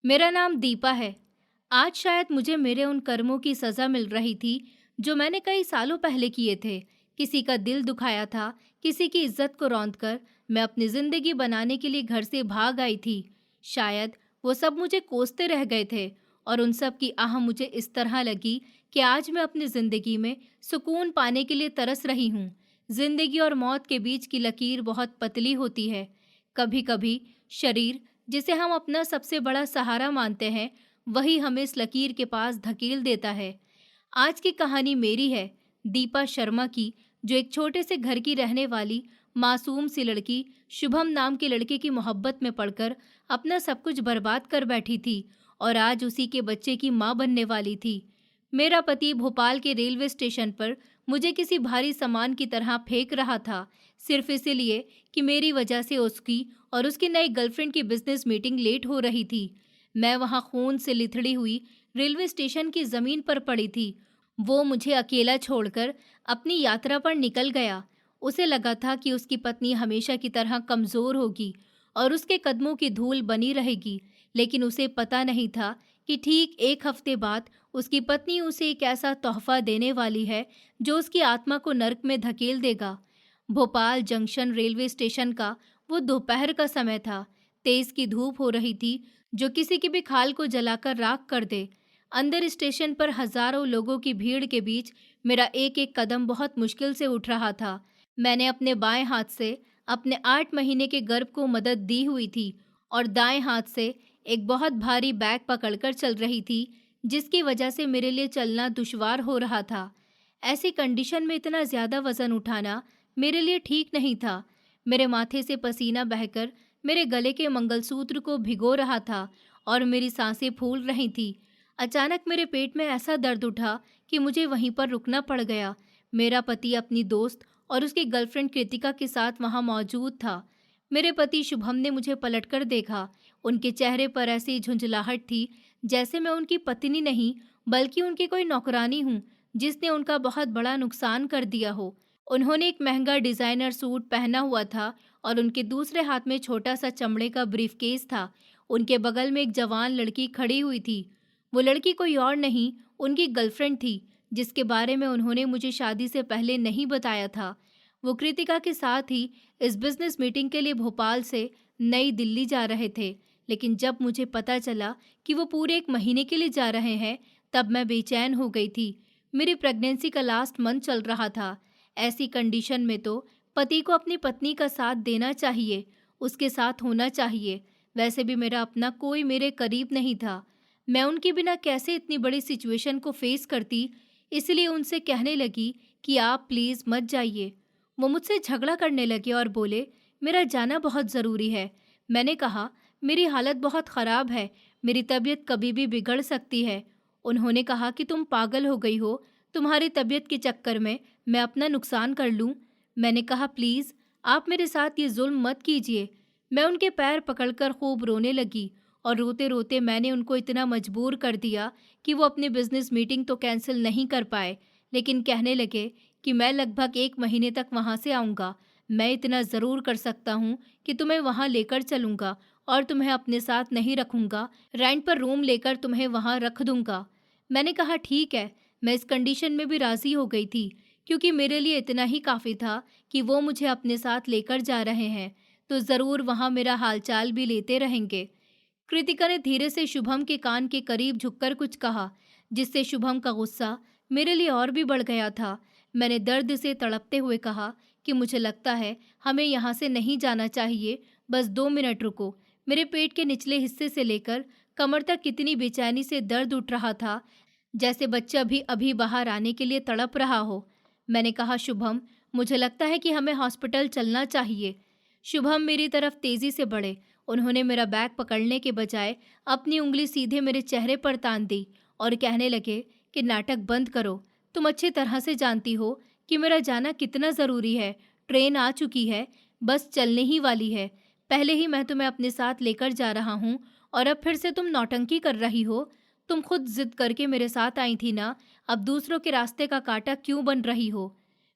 मेरा नाम दीपा है। आज शायद मुझे मेरे उन कर्मों की सज़ा मिल रही थी, जो मैंने कई सालों पहले किए थे। किसी का दिल दुखाया था, किसी की इज्जत को रौंदकर मैं अपनी ज़िंदगी बनाने के लिए घर से भाग आई थी। शायद वो सब मुझे कोसते रह गए थे और उन सब की आह मुझे इस तरह लगी कि आज मैं अपनी ज़िंदगी में सुकून पाने के लिए तरस रही हूँ। ज़िंदगी और मौत के बीच की लकीर बहुत पतली होती है। कभी-कभी शरीर, जिसे हम अपना सबसे बड़ा सहारा मानते हैं, वही हमें इस लकीर के पास धकेल देता है। आज की कहानी मेरी है, दीपा शर्मा की, जो एक छोटे से घर की रहने वाली मासूम सी लड़की शुभम नाम के लड़के की मोहब्बत में पड़कर अपना सब कुछ बर्बाद कर बैठी थी और आज उसी के बच्चे की माँ बनने वाली थी। मेरा पति भोपाल के रेलवे स्टेशन पर मुझे किसी भारी सामान की तरह फेंक रहा था, सिर्फ इसीलिए कि मेरी वजह से उसकी और उसकी नई गर्लफ्रेंड की बिजनेस मीटिंग लेट हो रही थी। मैं वहां खून से लिथड़ी हुई रेलवे स्टेशन की जमीन पर पड़ी थी। वो मुझे अकेला छोड़कर अपनी यात्रा पर निकल गया। उसे लगा था कि उसकी पत्नी हमेशा की तरह कमजोर होगी और उसके कदमों की धूल बनी रहेगी, लेकिन उसे पता नहीं था कि ठीक एक हफ्ते बाद उसकी पत्नी उसे एक ऐसा तोहफा देने वाली है जो उसकी आत्मा को नर्क में धकेल देगा। भोपाल जंक्शन रेलवे स्टेशन का वो दोपहर का समय था। तेज की धूप हो रही थी, जो किसी की भी खाल को जलाकर राख कर दे। अंदर स्टेशन पर हजारों लोगों की भीड़ के बीच मेरा एक एक कदम बहुत मुश्किल से उठ रहा था। मैंने अपने बाएं हाथ से अपने 8 महीने के गर्भ को मदद दी हुई थी और दाएं हाथ से एक बहुत भारी बैग पकड़कर चल रही थी, जिसकी वजह से मेरे लिए चलना दुश्वार हो रहा था। ऐसी कंडीशन में इतना ज्यादा वजन उठाना मेरे लिए ठीक नहीं था। मेरे माथे से पसीना बहकर मेरे गले के मंगलसूत्र को भिगो रहा था और मेरी सांसें फूल रही थी। अचानक मेरे पेट में ऐसा दर्द उठा कि मुझे वहीं पर रुकना पड़ गया। मेरा पति अपनी दोस्त और उसकी गर्लफ्रेंड कृतिका के साथ वहां मौजूद था। मेरे पति शुभम ने मुझे पलटकर देखा। उनके चेहरे पर ऐसी झुंझलाहट थी, जैसे मैं उनकी पत्नी नहीं बल्कि उनकी कोई नौकरानी हूँ, जिसने उनका बहुत बड़ा नुकसान कर दिया हो। उन्होंने एक महंगा डिजाइनर सूट पहना हुआ था और उनके दूसरे हाथ में छोटा सा चमड़े का ब्रीफकेस था। उनके बगल में एक जवान लड़की खड़ी हुई थी। वो लड़की कोई और नहीं, उनकी गर्लफ्रेंड थी, जिसके बारे में उन्होंने मुझे शादी से पहले नहीं बताया था। वो कृतिका के साथ ही इस बिजनेस मीटिंग के लिए भोपाल से नई दिल्ली जा रहे थे, लेकिन जब मुझे पता चला कि वो पूरे 1 महीने के लिए जा रहे हैं, तब मैं बेचैन हो गई थी। मेरी प्रेगनेंसी का लास्ट मंथ चल रहा था। ऐसी कंडीशन में तो पति को अपनी पत्नी का साथ देना चाहिए, उसके साथ होना चाहिए। वैसे भी मेरा अपना कोई मेरे करीब नहीं था। मैं उनके बिना कैसे इतनी बड़ी सिचुएशन को फेस करती, इसलिए उनसे कहने लगी कि आप प्लीज़ मत जाइए। वो मुझसे झगड़ा करने लगे और बोले, मेरा जाना बहुत ज़रूरी है। मैंने कहा, मेरी हालत बहुत ख़राब है, मेरी तबीयत कभी भी बिगड़ सकती है। उन्होंने कहा कि तुम पागल हो गई हो, तुम्हारी तबीयत के चक्कर में मैं अपना नुकसान कर लूं। मैंने कहा, प्लीज़ आप मेरे साथ ये जुल्म मत कीजिए। मैं उनके पैर पकड़कर खूब रोने लगी और रोते रोते मैंने उनको इतना मजबूर कर दिया कि वो अपनी बिजनेस मीटिंग तो कैंसिल नहीं कर पाए, लेकिन कहने लगे कि मैं लगभग 1 महीने तक वहाँ से आऊँगा। मैं इतना ज़रूर कर सकता हूँ कि तुम्हें वहाँ लेकर चलूँगा और तुम्हें अपने साथ नहीं रखूँगा, रेंट पर रूम लेकर तुम्हें वहाँ रख दूँगा। मैंने कहा, ठीक है। मैं इस कंडीशन में भी राज़ी हो गई थी, क्योंकि मेरे लिए इतना ही काफ़ी था कि वो मुझे अपने साथ लेकर जा रहे हैं, तो ज़रूर वहाँ मेरा हालचाल भी लेते रहेंगे। कृतिका ने धीरे से शुभम के कान के करीब झुककर कुछ कहा, जिससे शुभम का गुस्सा मेरे लिए और भी बढ़ गया था। मैंने दर्द से तड़पते हुए कहा कि मुझे लगता है हमें यहाँ से नहीं जाना चाहिए, बस 2 मिनट रुको। मेरे पेट के निचले हिस्से से लेकर कमर तक कितनी बेचैनी से दर्द उठ रहा था, जैसे बच्चा भी अभी बाहर आने के लिए तड़प रहा हो। मैंने कहा, शुभम, मुझे लगता है कि हमें हॉस्पिटल चलना चाहिए। शुभम मेरी तरफ तेजी से बढ़े। उन्होंने मेरा बैग पकड़ने के बजाय अपनी उंगली सीधे मेरे चेहरे पर तान दी और कहने लगे कि नाटक बंद करो। तुम अच्छी तरह से जानती हो कि मेरा जाना कितना ज़रूरी है। ट्रेन आ चुकी है, बस चलने ही वाली है। पहले ही मैं तुम्हें अपने साथ लेकर जा रहा हूँ और अब फिर से तुम नौटंकी कर रही हो। तुम खुद जिद करके मेरे साथ आई थी ना, अब दूसरों के रास्ते का कांटा क्यों बन रही हो?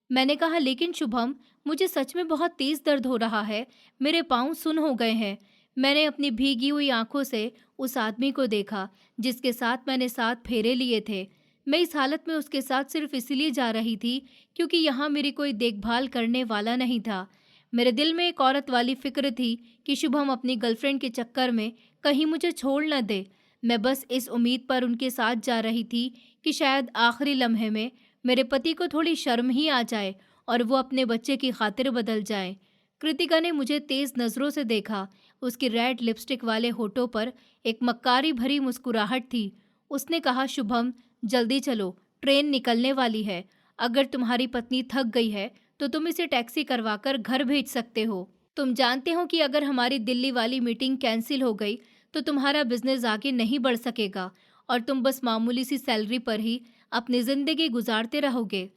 मैंने कहा, लेकिन शुभम, मुझे सच में बहुत तेज दर्द हो रहा है, मेरे पाँव सुन्न हो गए हैं। मैंने अपनी भीगी हुई आंखों से उस आदमी को देखा जिसके साथ मैंने 7 फेरे लिए थे। मैं इस हालत में उसके साथ सिर्फ इसलिए जा रही थी क्योंकि यहाँ मेरी कोई देखभाल करने वाला नहीं था। मेरे दिल में एक औरत वाली फ़िक्र थी कि शुभम अपनी गर्लफ्रेंड के चक्कर में कहीं मुझे छोड़ न दे। मैं बस इस उम्मीद पर उनके साथ जा रही थी कि शायद आखिरी लम्हे में मेरे पति को थोड़ी शर्म ही आ जाए और वो अपने बच्चे की खातिर बदल जाए। कृतिका ने मुझे तेज़ नज़रों से देखा। उसकी रेड लिपस्टिक वाले होठों पर एक मक्कारी भरी मुस्कुराहट थी। उसने कहा, शुभम, जल्दी चलो, ट्रेन निकलने वाली है। अगर तुम्हारी पत्नी थक गई है तो तुम इसे टैक्सी करवाकर घर भेज सकते हो। तुम जानते हो कि अगर हमारी दिल्ली वाली मीटिंग कैंसिल हो गई तो तुम्हारा बिजनेस आगे नहीं बढ़ सकेगा और तुम बस मामूली सी सैलरी पर ही अपनी जिंदगी गुजारते रहोगे।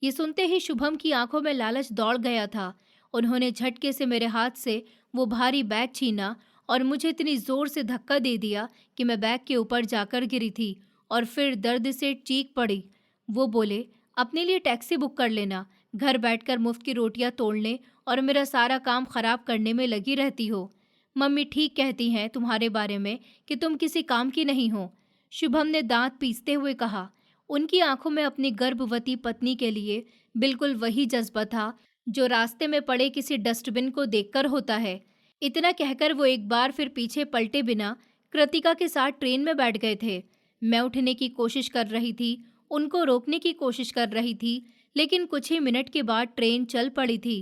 ये सुनते ही शुभम की आंखों में लालच दौड़ गया था। उन्होंने झटके से मेरे हाथ से वो भारी बैग छीना और मुझे इतनी जोर से धक्का दे दिया कि मैं बैग के ऊपर जाकर गिरी थी और फिर दर्द से चीख पड़ी। वो बोले, अपने लिए टैक्सी बुक कर लेना, घर बैठकर मुफ्त की रोटियां तोड़ने और मेरा सारा काम खराब करने में लगी रहती हो। मम्मी ठीक कहती हैं तुम्हारे बारे में कि तुम किसी काम की नहीं हो। शुभम ने दांत पीसते हुए कहा। उनकी आंखों में अपनी गर्भवती पत्नी के लिए बिल्कुल वही जज्बा था जो रास्ते में पड़े किसी डस्टबिन को देखकर होता है। इतना कहकर वो एक बार फिर पीछे पलटे बिना कृतिका के साथ ट्रेन में बैठ गए थे। मैं उठने की कोशिश कर रही थी, उनको रोकने की कोशिश कर रही थी, लेकिन कुछ ही मिनट के बाद ट्रेन चल पड़ी थी।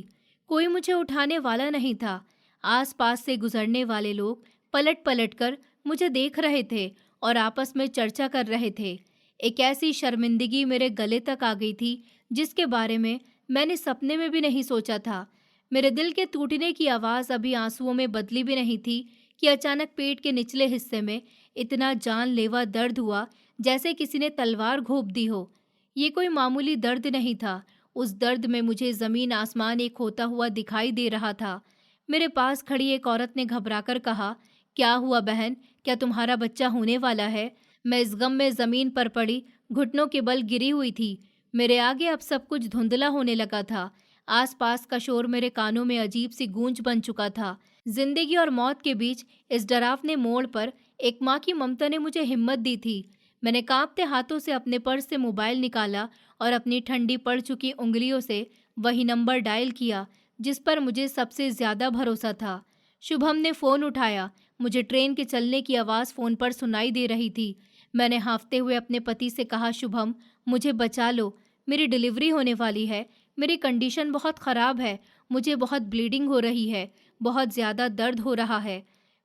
कोई मुझे उठाने वाला नहीं था। आसपास से गुजरने वाले लोग पलट पलट कर मुझे देख रहे थे और आपस में चर्चा कर रहे थे। एक ऐसी शर्मिंदगी मेरे गले तक आ गई थी जिसके बारे में मैंने सपने में भी नहीं सोचा था। मेरे दिल के टूटने की आवाज़ अभी आंसुओं में बदली भी नहीं थी कि अचानक पेट के निचले हिस्से में इतना जानलेवा दर्द हुआ जैसे किसी ने तलवार घोंप दी हो। ये कोई मामूली दर्द नहीं था। उस दर्द में मुझे ज़मीन आसमान एक होता हुआ दिखाई दे रहा था। मेरे पास खड़ी एक औरत ने घबराकर कहा, क्या हुआ बहन, क्या तुम्हारा बच्चा होने वाला है? मैं इस गम में ज़मीन पर पड़ी घुटनों के बल गिरी हुई थी। मेरे आगे अब सब कुछ धुंधला होने लगा था। आसपास का शोर मेरे कानों में अजीब सी गूंज बन चुका था। जिंदगी और मौत के बीच इस डरावने मोड़ पर एक माँ की ममता ने मुझे हिम्मत दी थी। मैंने कांपते हाथों से अपने पर्स से मोबाइल निकाला और अपनी ठंडी पड़ चुकी उंगलियों से वही नंबर डायल किया जिस पर मुझे सबसे ज्यादा भरोसा था। शुभम ने फोन उठाया। मुझे ट्रेन के चलने की आवाज़ फोन पर सुनाई दे रही थी। मैंने हाँफते हुए अपने पति से कहा, शुभम, मुझे बचा लो, मेरी डिलीवरी होने वाली है, मेरी कंडीशन बहुत ख़राब है, मुझे बहुत ब्लीडिंग हो रही है, बहुत ज़्यादा दर्द हो रहा है।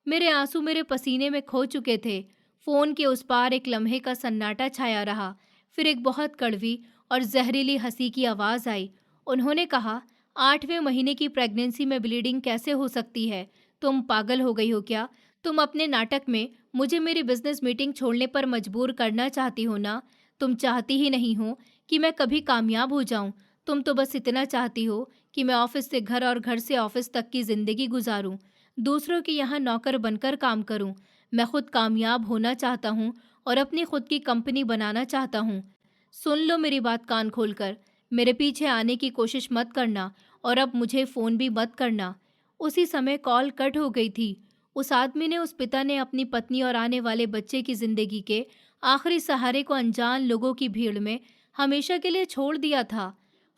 मेरे आंसू मेरे पसीने में खो चुके थे। फ़ोन के उस पार एक लम्हे का सन्नाटा छाया रहा। फिर एक बहुत कड़वी और जहरीली हंसी की आवाज़ आई। उन्होंने कहा, 8वें महीने की प्रेगनेंसी में ब्लीडिंग कैसे हो सकती है? तुम पागल हो गई हो क्या? तुम अपने नाटक में मुझे मेरी बिजनेस मीटिंग छोड़ने पर मजबूर करना चाहती हो ना? तुम चाहती ही नहीं हो कि मैं कभी कामयाब हो जाऊं। तुम तो बस इतना चाहती हो कि मैं ऑफिस से घर और घर से ऑफिस तक की जिंदगी गुजारूं, दूसरों के यहाँ नौकर बनकर काम करूं। मैं खुद कामयाब होना चाहता हूं और अपनी खुद की कंपनी बनाना चाहता हूं। सुन लो मेरी बात कान खोलकर, मेरे पीछे आने की कोशिश मत करना और अब मुझे फ़ोन भी मत करना। उसी समय कॉल कट हो गई थी। उस आदमी ने, उस पिता ने अपनी पत्नी और आने वाले बच्चे की जिंदगी के आखिरी सहारे को अनजान लोगों की भीड़ में हमेशा के लिए छोड़ दिया था।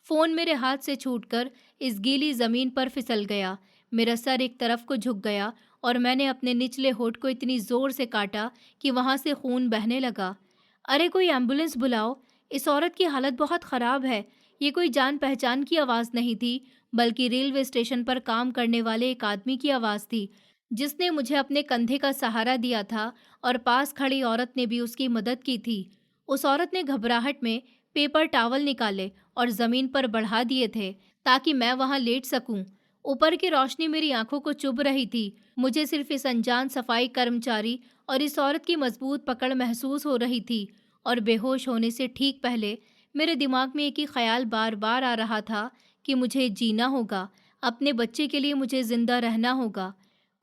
फोन मेरे हाथ से छूटकर इस गीली जमीन पर फिसल गया। मेरा सर एक तरफ को झुक गया और मैंने अपने निचले होठ को इतनी जोर से काटा कि वहां से खून बहने लगा। अरे कोई एम्बुलेंस बुलाओ, इस औरत की हालत बहुत खराब है। ये कोई जान पहचान की आवाज़ नहीं थी, बल्कि रेलवे स्टेशन पर काम करने वाले एक आदमी की आवाज़ थी जिसने मुझे अपने कंधे का सहारा दिया था और पास खड़ी औरत ने भी उसकी मदद की थी। उस औरत ने घबराहट में पेपर टॉवल निकाले और ज़मीन पर बढ़ा दिए थे ताकि मैं वहां लेट सकूं। ऊपर की रोशनी मेरी आंखों को चुभ रही थी। मुझे सिर्फ इस अनजान सफाई कर्मचारी और इस औरत की मजबूत पकड़ महसूस हो रही थी और बेहोश होने से ठीक पहले मेरे दिमाग में एक ही ख्याल बार बार आ रहा था कि मुझे जीना होगा, अपने बच्चे के लिए मुझे जिंदा रहना होगा।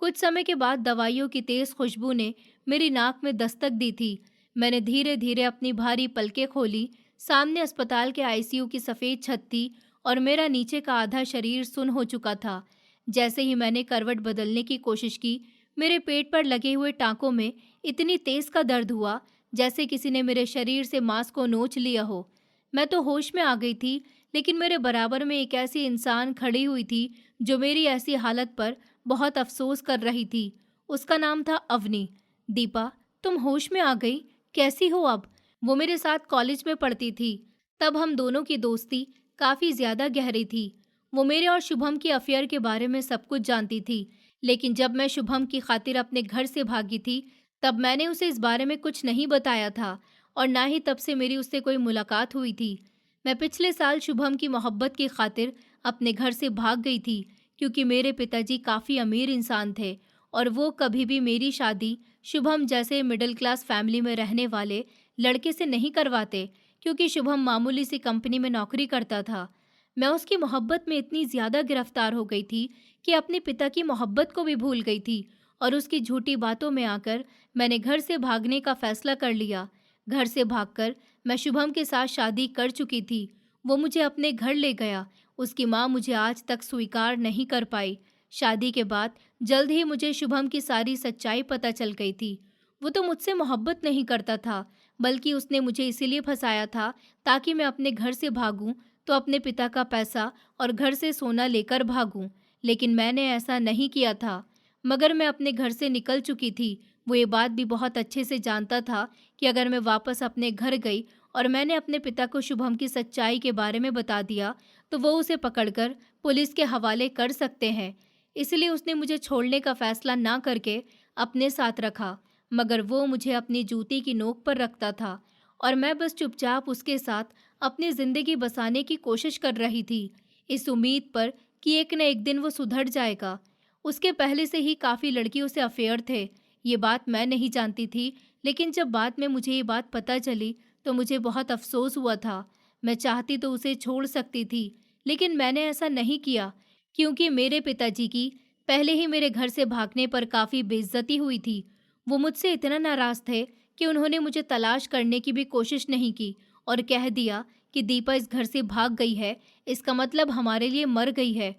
कुछ समय के बाद दवाइयों की तेज खुशबू ने मेरी नाक में दस्तक दी थी। मैंने धीरे धीरे अपनी भारी पलकें खोली। सामने अस्पताल के आईसीयू की सफ़ेद छत थी और मेरा नीचे का आधा शरीर सुन्न हो चुका था। जैसे ही मैंने करवट बदलने की कोशिश की, मेरे पेट पर लगे हुए टाँकों में इतनी तेज का दर्द हुआ जैसे किसी ने मेरे शरीर से मांस को नोच लिया हो। मैं तो होश में आ गई थी, लेकिन मेरे बराबर में एक ऐसी इंसान खड़ी हुई थी जो मेरी ऐसी हालत पर बहुत अफसोस कर रही थी। उसका नाम था अवनी। दीपा, तुम होश में आ गई? कैसी हो अब? वो मेरे साथ कॉलेज में पढ़ती थी। तब हम दोनों की दोस्ती काफ़ी ज़्यादा गहरी थी। वो मेरे और शुभम के अफेयर के बारे में सब कुछ जानती थी, लेकिन जब मैं शुभम की खातिर अपने घर से भागी थी, तब मैंने उसे इस बारे में कुछ नहीं बताया था और ना ही तब से मेरी उससे कोई मुलाकात हुई थी। मैं पिछले साल शुभम की मोहब्बत की खातिर अपने घर से भाग गई थी, क्योंकि मेरे पिताजी काफ़ी अमीर इंसान थे और वो कभी भी मेरी शादी शुभम जैसे मिडिल क्लास फैमिली में रहने वाले लड़के से नहीं करवाते, क्योंकि शुभम मामूली सी कंपनी में नौकरी करता था। मैं उसकी मोहब्बत में इतनी ज़्यादा गिरफ्तार हो गई थी कि अपने पिता की मोहब्बत को भी भूल गई थी और उसकी झूठी बातों में आकर मैंने घर से भागने का फैसला कर लिया। घर से भागकर मैं शुभम के साथ शादी कर चुकी थी। वो मुझे अपने घर ले गया। उसकी माँ मुझे आज तक स्वीकार नहीं कर पाई। शादी के बाद जल्द ही मुझे शुभम की सारी सच्चाई पता चल गई थी। वो तो मुझसे मोहब्बत नहीं करता था, बल्कि उसने मुझे इसीलिए फंसाया था ताकि मैं अपने घर से भागूं, तो अपने पिता का पैसा और घर से सोना लेकर भागूं। लेकिन मैंने ऐसा नहीं किया था। मगर मैं अपने घर से निकल चुकी थी। वो ये बात भी बहुत अच्छे से जानता था कि अगर मैं वापस अपने घर गई और मैंने अपने पिता को शुभम की सच्चाई के बारे में बता दिया, तो वो उसे पकड़कर पुलिस के हवाले कर सकते हैं। इसलिए उसने मुझे छोड़ने का फैसला ना करके अपने साथ रखा, मगर वो मुझे अपनी जूती की नोक पर रखता था और मैं बस चुपचाप उसके साथ अपनी ज़िंदगी बसाने की कोशिश कर रही थी, इस उम्मीद पर कि एक न एक दिन वो सुधर जाएगा। उसके पहले से ही काफ़ी लड़कियों से अफेयर थे। ये बात मैं नहीं जानती थी, लेकिन जब बाद में मुझे ये बात पता चली तो मुझे बहुत अफसोस हुआ था। मैं चाहती तो उसे छोड़ सकती थी, लेकिन मैंने ऐसा नहीं किया, क्योंकि मेरे पिताजी की पहले ही मेरे घर से भागने पर काफ़ी बेइज्जती हुई थी। वो मुझसे इतना नाराज़ थे कि उन्होंने मुझे तलाश करने की भी कोशिश नहीं की और कह दिया कि दीपा इस घर से भाग गई है, इसका मतलब हमारे लिए मर गई है।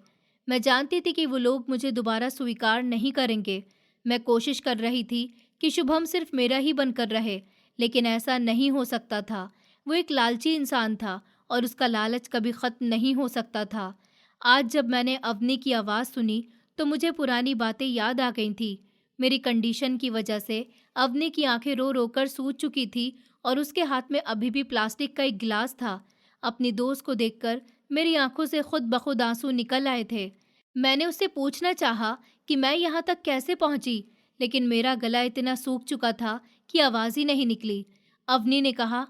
मैं जानती थी कि वो लोग मुझे दोबारा स्वीकार नहीं करेंगे। मैं कोशिश कर रही थी कि शुभम सिर्फ मेरा ही बनकर रहे, लेकिन ऐसा नहीं हो सकता था। वो एक लालची इंसान था और उसका लालच कभी ख़त्म नहीं हो सकता था। आज जब मैंने अवनी की आवाज़ सुनी तो मुझे पुरानी बातें याद आ गई थी। मेरी कंडीशन की वजह से अवनी की आंखें रो रो कर सूज चुकी थी और उसके हाथ में अभी भी प्लास्टिक का एक गिलास था। अपनी दोस्त को देखकर मेरी आंखों से खुद ब खुद आंसू निकल आए थे। मैंने उससे पूछना चाहा कि मैं यहाँ तक कैसे पहुँची, लेकिन मेरा गला इतना सूख चुका था कि आवाज़ ही नहीं निकली। अवनी ने कहा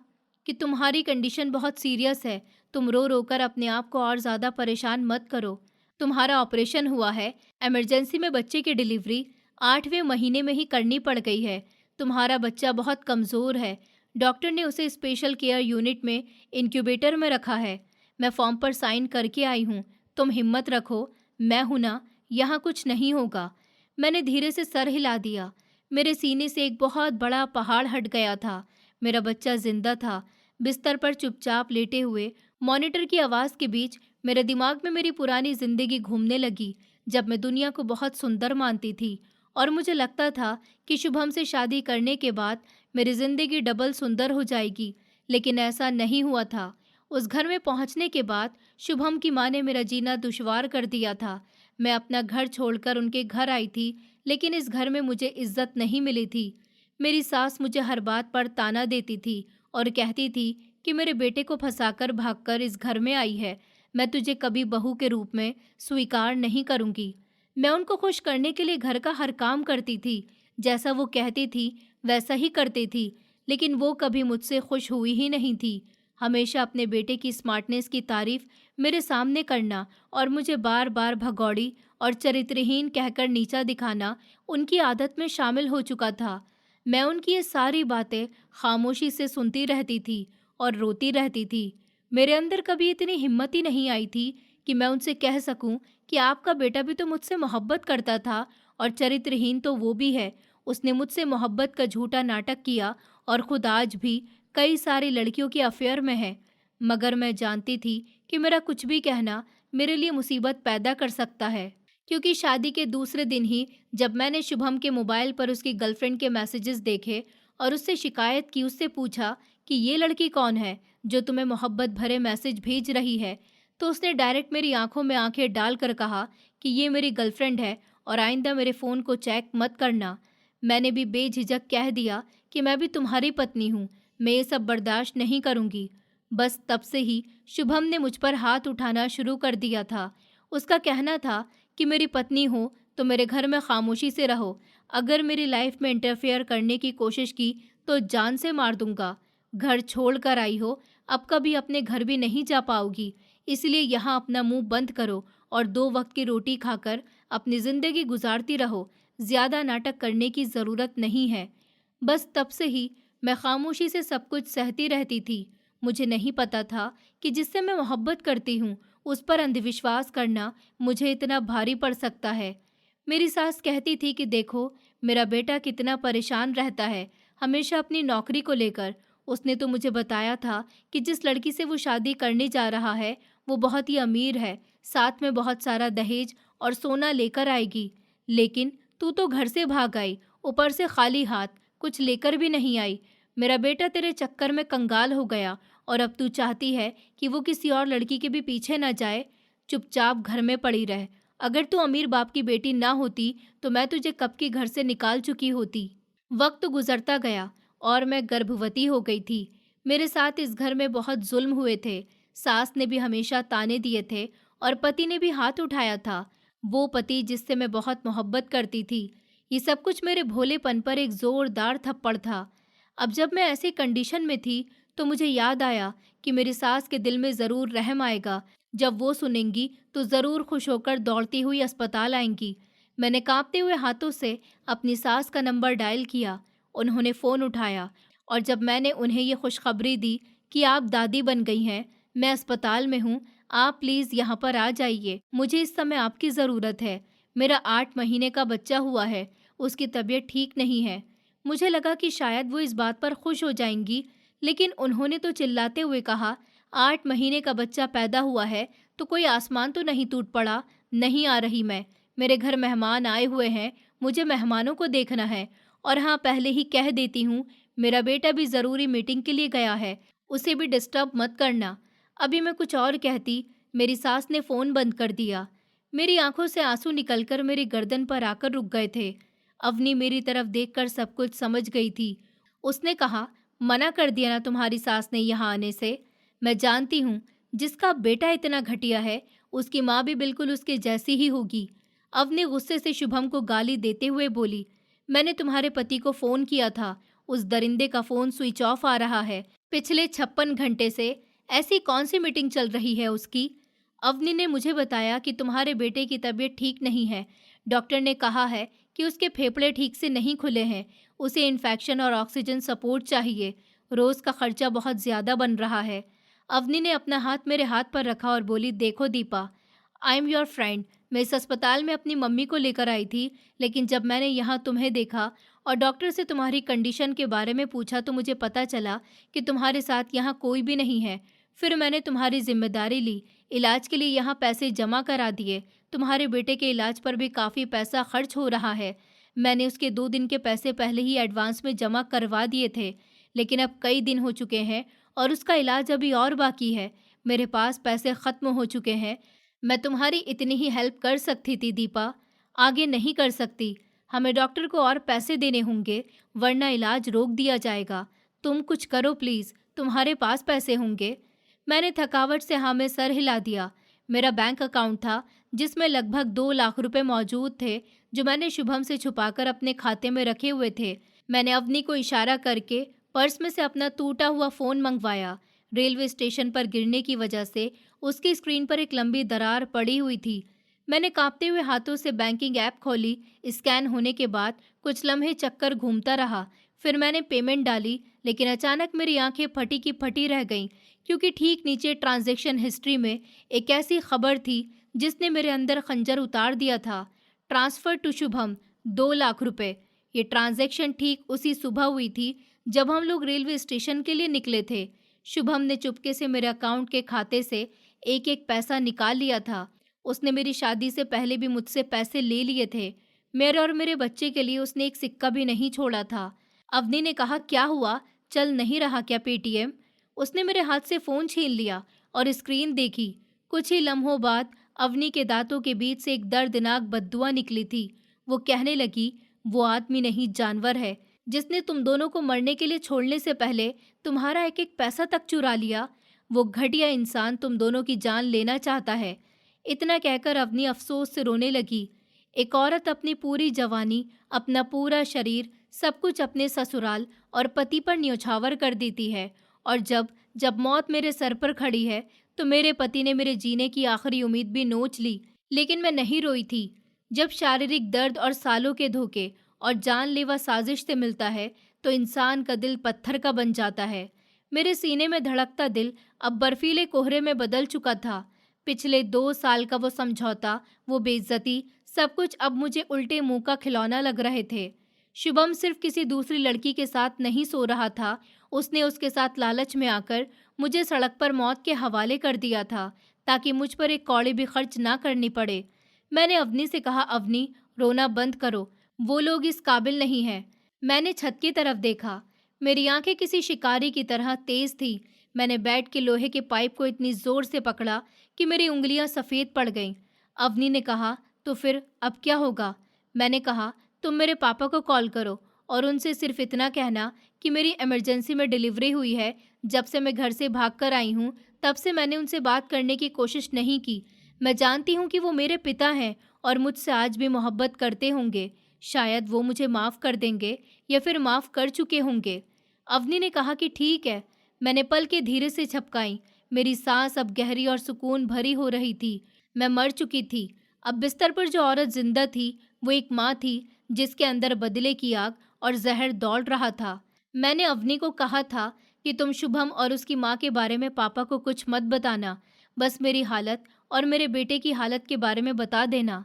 कि तुम्हारी कंडीशन बहुत सीरियस है, तुम रो रो कर अपने आप को और ज़्यादा परेशान मत करो। तुम्हारा ऑपरेशन हुआ है, इमरजेंसी में बच्चे की डिलीवरी 8वें महीने में ही करनी पड़ गई है। तुम्हारा बच्चा बहुत कमज़ोर है। डॉक्टर ने उसे स्पेशल केयर यूनिट में इंक्यूबेटर में रखा है। मैं फॉर्म पर साइन करके आई हूँ। तुम हिम्मत रखो, मैं हूं ना, यहाँ कुछ नहीं होगा। मैंने धीरे से सर हिला दिया। मेरे सीने से एक बहुत बड़ा पहाड़ हट गया था। मेरा बच्चा जिंदा था, बिस्तर पर चुपचाप लेटे हुए। मॉनिटर की आवाज़ के बीच मेरे दिमाग में मेरी पुरानी जिंदगी घूमने लगी, जब मैं दुनिया को बहुत सुंदर मानती थी और मुझे लगता था कि शुभम से शादी करने के बाद मेरी जिंदगी डबल सुंदर हो जाएगी। लेकिन ऐसा नहीं हुआ था। उस घर में पहुंचने के बाद शुभम की माँ ने मेरा जीना दुश्वार कर दिया था। मैं अपना घर छोड़कर उनके घर आई थी, लेकिन इस घर में मुझे इज्जत नहीं मिली थी। मेरी सास मुझे हर बात पर ताना देती थी और कहती थी कि मेरे बेटे को फंसाकर भागकर इस घर में आई है। मैं तुझे कभी बहू के रूप में स्वीकार नहीं करूंगी। मैं उनको खुश करने के लिए घर का हर काम करती थी। जैसा वो कहती थी वैसा ही करती थी, लेकिन वो कभी मुझसे खुश हुई ही नहीं थी। हमेशा अपने बेटे की स्मार्टनेस की तारीफ मेरे सामने करना और मुझे बार बार भगौड़ी और चरित्रहीन कहकर नीचा दिखाना उनकी आदत में शामिल हो चुका था। मैं उनकी ये सारी बातें खामोशी से सुनती रहती थी और रोती रहती थी। मेरे अंदर कभी इतनी हिम्मत ही नहीं आई थी कि मैं उनसे कह सकूं कि आपका बेटा भी तो मुझसे मोहब्बत करता था और चरित्रहीन तो वो भी है। उसने मुझसे मोहब्बत का झूठा नाटक किया और खुद आज भी कई सारी लड़कियों की अफेयर में है। मगर मैं जानती थी कि मेरा कुछ भी कहना मेरे लिए मुसीबत पैदा कर सकता है, क्योंकि शादी के दूसरे दिन ही जब मैंने शुभम के मोबाइल पर उसकी गर्लफ्रेंड के मैसेजेस देखे और उससे शिकायत की, उससे पूछा कि ये लड़की कौन है जो तुम्हें मोहब्बत भरे मैसेज भेज रही है, तो उसने डायरेक्ट मेरी आंखों में आंखें डालकर कहा कि ये मेरी गर्लफ्रेंड है और आइंदा मेरे फ़ोन को चेक मत करना। मैंने भी बेझिझक कह दिया कि मैं भी तुम्हारी पत्नी हूँ, मैं ये सब बर्दाश्त नहीं करूँगी। बस तब से ही शुभम ने मुझ पर हाथ उठाना शुरू कर दिया था। उसका कहना था कि मेरी पत्नी हो तो मेरे घर में खामोशी से रहो, अगर मेरी लाइफ में इंटरफेयर करने की कोशिश की तो जान से मार दूंगा। घर छोड़ कर आई हो, अब कभी अपने घर भी नहीं जा पाओगी, इसलिए यहाँ अपना मुंह बंद करो और 2 वक्त की रोटी खाकर अपनी ज़िंदगी गुजारती रहो, ज़्यादा नाटक करने की ज़रूरत नहीं है। बस तब से ही मैं खामोशी से सब कुछ सहती रहती थी। मुझे नहीं पता था कि जिससे मैं मोहब्बत करती हूँ उस पर अंधविश्वास करना मुझे इतना भारी पड़ सकता है। मेरी सास कहती थी कि देखो, मेरा बेटा कितना परेशान रहता है, हमेशा अपनी नौकरी को लेकर। उसने तो मुझे बताया था कि जिस लड़की से वो शादी करने जा रहा है, वो बहुत ही अमीर है, साथ में बहुत सारा दहेज और सोना लेकर आएगी। लेकिन तू तो घर से भाग आई, ऊपर से खाली हाथ, कुछ लेकर भी नहीं आई। मेरा बेटा तेरे चक्कर में कंगाल हो गया और अब तू चाहती है कि वो किसी और लड़की के भी पीछे न जाए। चुपचाप घर में पड़ी रह। अगर तू अमीर बाप की बेटी ना होती तो मैं तुझे कब की घर से निकाल चुकी होती। वक्त गुजरता गया और मैं गर्भवती हो गई थी। मेरे साथ इस घर में बहुत जुल्म हुए थे। सास ने भी हमेशा ताने दिए थे और पति ने भी हाथ उठाया था, वो पति जिससे मैं बहुत मोहब्बत करती थी। ये सब कुछ मेरे भोलेपन पर एक जोरदार थप्पड़ था। अब जब मैं ऐसी कंडीशन में थी तो मुझे याद आया कि मेरी सास के दिल में ज़रूर रहम आएगा, जब वो सुनेंगी तो ज़रूर खुश होकर दौड़ती हुई अस्पताल आएंगी। मैंने कांपते हुए हाथों से अपनी सास का नंबर डायल किया। उन्होंने फ़ोन उठाया और जब मैंने उन्हें ये खुशखबरी दी कि आप दादी बन गई हैं, मैं अस्पताल में हूँ, आप प्लीज़ यहाँ पर आ जाइए, मुझे इस समय आपकी ज़रूरत है। मेरा 8 महीने का बच्चा हुआ है, उसकी तबीयत ठीक नहीं है। मुझे लगा कि शायद वो इस बात पर खुश हो जाएंगी, लेकिन उन्होंने तो चिल्लाते हुए कहा, 8 महीने का बच्चा पैदा हुआ है तो कोई आसमान तो नहीं टूट पड़ा। नहीं आ रही मैं, मेरे घर मेहमान आए हुए हैं, मुझे मेहमानों को देखना है। और हाँ, पहले ही कह देती हूँ, मेरा बेटा भी ज़रूरी मीटिंग के लिए गया है, उसे भी डिस्टर्ब मत करना। अभी मैं कुछ और कहती, मेरी सास ने फ़ोन बंद कर दिया। मेरी आंखों से आंसू निकलकर मेरी गर्दन पर आकर रुक गए थे। अवनी मेरी तरफ देखकर सब कुछ समझ गई थी। उसने कहा, मना कर दिया ना तुम्हारी सास ने यहाँ आने से। मैं जानती हूँ, जिसका बेटा इतना घटिया है उसकी माँ भी बिल्कुल उसके जैसी ही होगी। अवनी गुस्से से शुभम को गाली देते हुए बोली, मैंने तुम्हारे पति को फ़ोन किया था, उस दरिंदे का फ़ोन स्विच ऑफ आ रहा है। पिछले 56 घंटे से ऐसी कौन सी मीटिंग चल रही है उसकी? अवनी ने मुझे बताया कि तुम्हारे बेटे की तबीयत ठीक नहीं है। डॉक्टर ने कहा है कि उसके फेफड़े ठीक से नहीं खुले हैं, उसे इन्फेक्शन और ऑक्सीजन सपोर्ट चाहिए। रोज़ का खर्चा बहुत ज़्यादा बन रहा है। अवनी ने अपना हाथ मेरे हाथ पर रखा और बोली, देखो Deepa, I am your friend. मैं इस अस्पताल में अपनी मम्मी को लेकर आई थी, लेकिन जब मैंने यहाँ तुम्हें देखा और डॉक्टर से तुम्हारी कंडीशन के बारे में पूछा तो मुझे पता चला कि तुम्हारे साथ यहाँ कोई भी नहीं है। फिर मैंने तुम्हारी जिम्मेदारी ली, इलाज के लिए यहाँ पैसे जमा करा दिए। तुम्हारे बेटे के इलाज पर भी काफ़ी पैसा खर्च हो रहा है। मैंने उसके 2 दिन के पैसे पहले ही एडवांस में जमा करवा दिए थे, लेकिन अब कई दिन हो चुके हैं और उसका इलाज अभी और बाकी है। मेरे पास पैसे ख़त्म हो चुके हैं। मैं तुम्हारी इतनी ही हेल्प कर सकती थी दीपा, आगे नहीं कर सकती। हमें डॉक्टर को और पैसे देने होंगे, वरना इलाज रोक दिया जाएगा। तुम कुछ करो प्लीज़, तुम्हारे पास पैसे होंगे। मैंने थकावट से हाँ में सर हिला दिया। मेरा बैंक अकाउंट था जिसमें लगभग 2 लाख रुपए मौजूद थे, जो मैंने शुभम से छुपाकर अपने खाते में रखे हुए थे। मैंने अवनी को इशारा करके पर्स में से अपना टूटा हुआ फ़ोन मंगवाया। रेलवे स्टेशन पर गिरने की वजह से उसकी स्क्रीन पर एक लंबी दरार पड़ी हुई थी। मैंने कांपते हुए हाथों से बैंकिंग ऐप खोली। स्कैन होने के बाद कुछ लम्हे चक्कर घूमता रहा। फिर मैंने पेमेंट डाली, लेकिन अचानक मेरी आंखें फटी की फटी रह गईं, क्योंकि ठीक नीचे ट्रांजैक्शन हिस्ट्री में एक ऐसी खबर थी जिसने मेरे अंदर खंजर उतार दिया था। ट्रांसफ़र टू शुभम, 2 लाख रुपए। ये ट्रांजैक्शन ठीक उसी सुबह हुई थी जब हम लोग रेलवे स्टेशन के लिए निकले थे। शुभम ने चुपके से मेरे अकाउंट के खाते से एक एक पैसा निकाल लिया था। उसने मेरी शादी से पहले भी मुझसे पैसे ले लिए थे। मेरे और मेरे बच्चे के लिए उसने एक सिक्का भी नहीं छोड़ा था। अवनी ने कहा, क्या हुआ? चल नहीं रहा क्या पेटीएम? उसने मेरे हाथ से फ़ोन छीन लिया और स्क्रीन देखी। कुछ ही लम्हों बाद अवनी के दांतों के बीच से एक दर्दनाक बद्दुआ निकली थी। वो कहने लगी, वो आदमी नहीं जानवर है, जिसने तुम दोनों को मरने के लिए छोड़ने से पहले तुम्हारा एक एक पैसा तक चुरा लिया। वो घटिया इंसान तुम दोनों की जान लेना चाहता है। इतना कहकर अवनी अफसोस से रोने लगी। एक औरत अपनी पूरी जवानी, अपना पूरा शरीर, सब कुछ अपने ससुराल और पति पर न्यौछावर कर देती है, और जब जब मौत मेरे सर पर खड़ी है तो मेरे पति ने मेरे जीने की आखिरी उम्मीद भी नोच ली। लेकिन मैं नहीं रोई थी। जब शारीरिक दर्द और सालों के धोखे और जानलेवा साजिश से मिलता है तो इंसान का दिल पत्थर का बन जाता है। मेरे सीने में धड़कता दिल अब बर्फीले कोहरे में बदल चुका था। पिछले 2 साल का वो समझौता, वो बेइज्जती, सब कुछ अब मुझे उल्टे मुंह का खिलौना लग रहे थे। शुभम सिर्फ किसी दूसरी लड़की के साथ नहीं सो रहा था। उसने उसके साथ लालच में आकर मुझे सड़क पर मौत के हवाले कर दिया था, ताकि मुझ पर एक कौड़ी भी खर्च ना करनी पड़े। मैंने अवनी से कहा, अवनी, रोना बंद करो, वो लोग इस काबिल नहीं हैं। मैंने छत की तरफ देखा। मेरी आंखें किसी शिकारी की तरह तेज थी। मैंने बेड के लोहे के पाइप को इतनी जोर से पकड़ा कि मेरी उंगलियां सफ़ेद पड़ गईं। अवनी ने कहा, तो फिर अब क्या होगा? मैंने कहा, तुम मेरे पापा को कॉल करो और उनसे सिर्फ इतना कहना कि मेरी इमरजेंसी में डिलीवरी हुई है। जब से मैं घर से भागकर आई हूँ, तब से मैंने उनसे बात करने की कोशिश नहीं की। मैं जानती हूँ कि वो मेरे पिता हैं और मुझसे आज भी मोहब्बत करते होंगे। शायद वो मुझे माफ़ कर देंगे या फिर माफ़ कर चुके होंगे। अवनी ने कहा कि ठीक है। मैंने पलकें धीरे से झपकाईं। मेरी सांस अब गहरी और सुकून भरी हो रही थी। मैं मर चुकी थी। अब बिस्तर पर जो औरत जिंदा थी वो एक माँ थी, जिसके अंदर बदले की आग और जहर दौड़ रहा था। मैंने अवनी को कहा था कि तुम शुभम और उसकी माँ के बारे में पापा को कुछ मत बताना, बस मेरी हालत और मेरे बेटे की हालत के बारे में बता देना।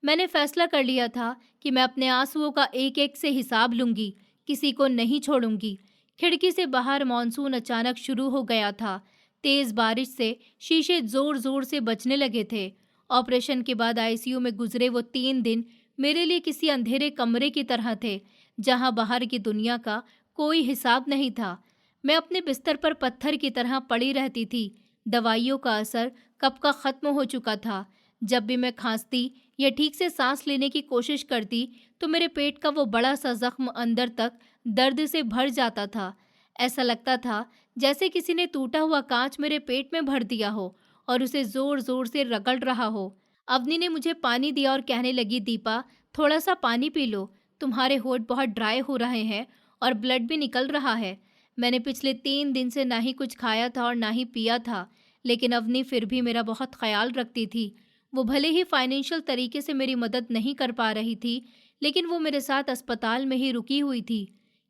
मैंने फैसला कर लिया था कि मैं अपने आंसुओं का एक एक से हिसाब लूंगी, किसी को नहीं छोड़ूंगी। खिड़की से बाहर मॉनसून अचानक शुरू हो गया था। तेज बारिश से शीशे जोर जोर से बजने लगे थे। ऑपरेशन के बाद आईसीयू में गुजरे वो 3 दिन मेरे लिए किसी अंधेरे कमरे की तरह थे, जहां बाहर की दुनिया का कोई हिसाब नहीं था। मैं अपने बिस्तर पर पत्थर की तरह पड़ी रहती थी। दवाइयों का असर कब का खत्म हो चुका था। जब भी मैं खांसती या ठीक से सांस लेने की कोशिश करती तो मेरे पेट का वो बड़ा सा जख्म अंदर तक दर्द से भर जाता था। ऐसा लगता था जैसे किसी ने टूटा हुआ कांच मेरे पेट में भर दिया हो और उसे जोर जोर से रगड़ रहा हो। अवनी ने मुझे पानी दिया और कहने लगी, दीपा, थोड़ा सा पानी पी लो, तुम्हारे होंठ बहुत ड्राई हो रहे हैं और ब्लड भी निकल रहा है। मैंने पिछले 3 दिन से ना ही कुछ खाया था और ना ही पिया था, लेकिन अवनी फिर भी मेरा बहुत ख्याल रखती थी। वो भले ही फाइनेंशियल तरीके से मेरी मदद नहीं कर पा रही थी, लेकिन वो मेरे साथ अस्पताल में ही रुकी हुई थी।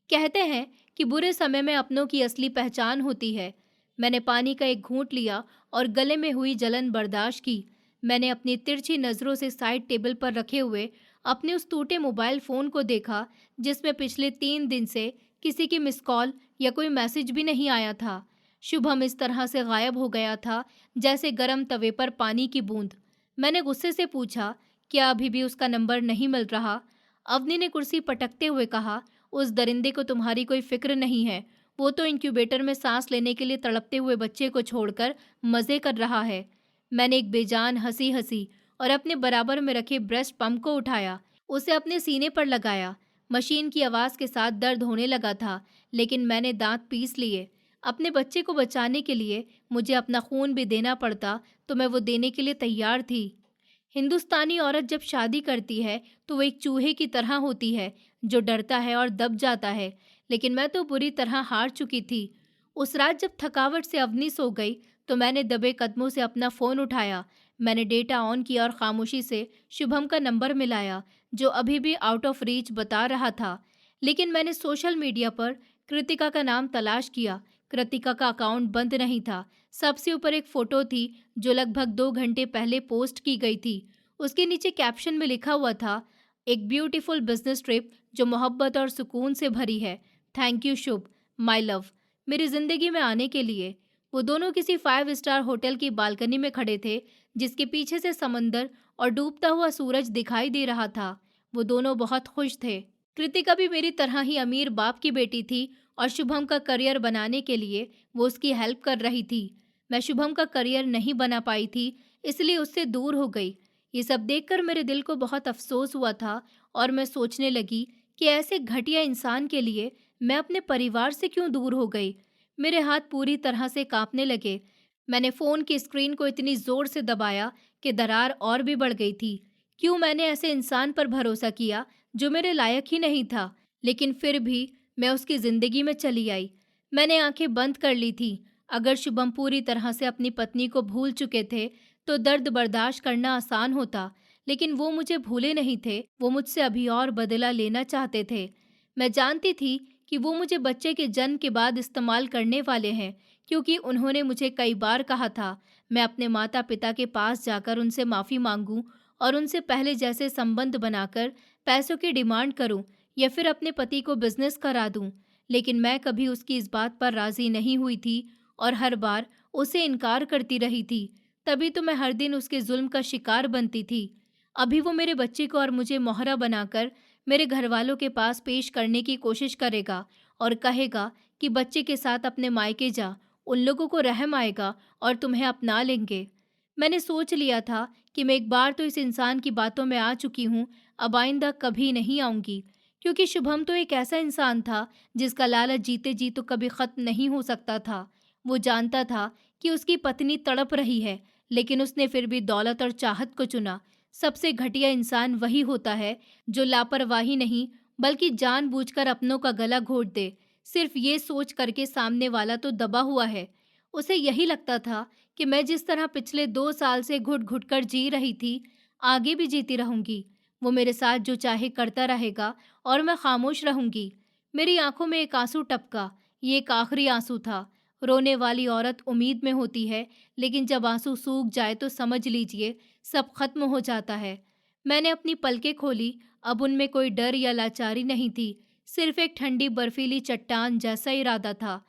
कहते हैं कि बुरे समय में अपनों की असली पहचान होती है। मैंने पानी का एक घूंट लिया और गले में हुई जलन बर्दाश्त की। मैंने अपनी तिरछी नज़रों से साइड टेबल पर रखे हुए अपने उस टूटे मोबाइल फ़ोन को देखा, जिसमें पिछले 3 दिन से किसी की मिस कॉल या कोई मैसेज भी नहीं आया था। शुभम इस तरह से गायब हो गया था जैसे गर्म तवे पर पानी की बूंद। मैंने गुस्से से पूछा, क्या अभी भी उसका नंबर नहीं मिल रहा? अवनी ने कुर्सी पटकते हुए कहा, उस दरिंदे को तुम्हारी कोई फिक्र नहीं है। वो तो इंक्यूबेटर में सांस लेने के लिए तड़पते हुए बच्चे को छोड़कर मज़े कर रहा है। मैंने एक बेजान हंसी हंसी और अपने बराबर में रखे ब्रेस्ट पंप को उठाया, उसे अपने सीने पर लगाया। मशीन की आवाज़ के साथ दर्द होने लगा था, लेकिन मैंने दांत पीस लिए। अपने बच्चे को बचाने के लिए मुझे अपना खून भी देना पड़ता तो मैं वो देने के लिए तैयार थी। हिंदुस्तानी औरत जब शादी करती है तो वो एक चूहे की तरह होती है, जो डरता है और दब जाता है, लेकिन मैं तो बुरी तरह हार चुकी थी। उस रात जब थकावट से अवनी सो गई तो मैंने दबे कदमों से अपना फ़ोन उठाया। मैंने डेटा ऑन किया और खामोशी से शुभम का नंबर मिलाया, जो अभी भी आउट ऑफ रीच बता रहा था। लेकिन मैंने सोशल मीडिया पर कृतिका का नाम तलाश किया। कृतिका का अकाउंट बंद नहीं था। सबसे ऊपर एक फ़ोटो थी जो लगभग 2 घंटे पहले पोस्ट की गई थी। उसके नीचे कैप्शन में लिखा हुआ था, एक ब्यूटीफुल बिजनेस ट्रिप जो मोहब्बत और सुकून से भरी है। Thank you Shubh, my love, मेरी ज़िंदगी में आने के लिए। वो दोनों किसी 5 स्टार होटल की बालकनी में खड़े थे, जिसके पीछे से समंदर और डूबता हुआ सूरज दिखाई दे रहा था। वो दोनों बहुत खुश थे। कृतिका भी मेरी तरह ही अमीर बाप की बेटी थी और शुभम का करियर बनाने के लिए वो उसकी हेल्प कर रही थी। मैं शुभम का करियर नहीं बना पाई थी, इसलिए उससे दूर हो गई। ये सब देखकर मेरे दिल को बहुत अफसोस हुआ था और मैं सोचने लगी कि ऐसे घटिया इंसान के लिए मैं अपने परिवार से क्यों दूर हो गई। मेरे हाथ पूरी तरह से कांपने लगे। मैंने फ़ोन की स्क्रीन को इतनी ज़ोर से दबाया कि दरार और भी बढ़ गई थी। क्यों मैंने ऐसे इंसान पर भरोसा किया जो मेरे लायक ही नहीं था। लेकिन फिर भी मैं उसकी ज़िंदगी में चली आई। मैंने आंखें बंद कर ली थी। अगर शुभम पूरी तरह से अपनी पत्नी को भूल चुके थे तो दर्द बर्दाश्त करना आसान होता, लेकिन वो मुझे भूले नहीं थे। वो मुझसे अभी और बदला लेना चाहते थे। मैं जानती थी कि वो मुझे बच्चे के जन्म के बाद इस्तेमाल करने वाले हैं, क्योंकि उन्होंने मुझे कई बार कहा था मैं अपने माता पिता के पास जाकर उनसे माफ़ी मांगूं और उनसे पहले जैसे संबंध बनाकर पैसों की डिमांड करूं या फिर अपने पति को बिजनेस करा दूं। लेकिन मैं कभी उसकी इस बात पर राज़ी नहीं हुई थी और हर बार उसे इनकार करती रही थी। तभी तो मैं हर दिन उसके जुल्म का शिकार बनती थी। अभी वो मेरे बच्चे को और मुझे मोहरा बनाकर मेरे घरवालों के पास पेश करने की कोशिश करेगा और कहेगा कि बच्चे के साथ अपने मायके जा, उन लोगों को रहम आएगा और तुम्हें अपना लेंगे। मैंने सोच लिया था कि मैं एक बार तो इस इंसान की बातों में आ चुकी हूँ, अब आइंदा कभी नहीं आऊंगी। क्योंकि शुभम तो एक ऐसा इंसान था जिसका लालच जीते जी तो कभी खत्म नहीं हो सकता था। वो जानता था कि उसकी पत्नी तड़प रही है, लेकिन उसने फिर भी दौलत और चाहत को चुना। सबसे घटिया इंसान वही होता है जो लापरवाही नहीं बल्कि जानबूझकर अपनों का गला घोट दे, सिर्फ ये सोच करके सामने वाला तो दबा हुआ है। उसे यही लगता था कि मैं जिस तरह पिछले 2 साल से घुट घुट कर जी रही थी, आगे भी जीती रहूंगी। वो मेरे साथ जो चाहे करता रहेगा और मैं खामोश रहूंगी। मेरी आंखों में एक आंसू टपका। ये एक आखिरी आंसू था। रोने वाली औरत उम्मीद में होती है, लेकिन जब आंसू सूख जाए तो समझ लीजिए सब खत्म हो जाता है। मैंने अपनी पलकें खोली। अब उनमें कोई डर या लाचारी नहीं थी, सिर्फ एक ठंडी बर्फीली चट्टान जैसा इरादा था।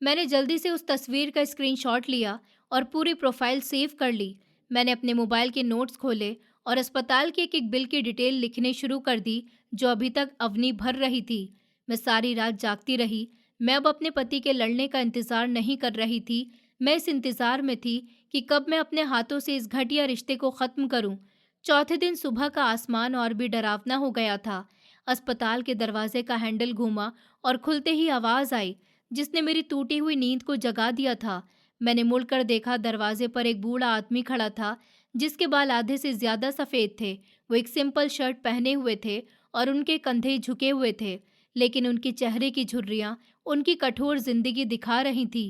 मैंने जल्दी से उस तस्वीर का स्क्रीनशॉट लिया और पूरी प्रोफाइल सेव कर ली। मैंने अपने मोबाइल के नोट्स खोले और अस्पताल के एक बिल की डिटेल लिखने शुरू कर दी जो अभी तक अवनी भर रही थी। मैं सारी रात जागती रही। मैं अब अपने पति के लड़ने का इंतजार नहीं कर रही थी। मैं इस इंतजार में थी कि कब मैं अपने हाथों से इस घटिया रिश्ते को खत्म करूं। चौथे दिन सुबह का आसमान और भी डरावना हो गया था। अस्पताल के दरवाजे का हैंडल घूमा और खुलते ही आवाज आई जिसने मेरी टूटी हुई नींद को जगा दिया था। मैंने मुड़कर देखा, दरवाजे पर एक बूढ़ा आदमी खड़ा था जिसके बाल आधे से ज्यादा सफेद थे। वो एक सिंपल शर्ट पहने हुए थे और उनके कंधे झुके हुए थे, लेकिन उनके चेहरे की झुर्रियां उनकी कठोर जिंदगी दिखा रही थी।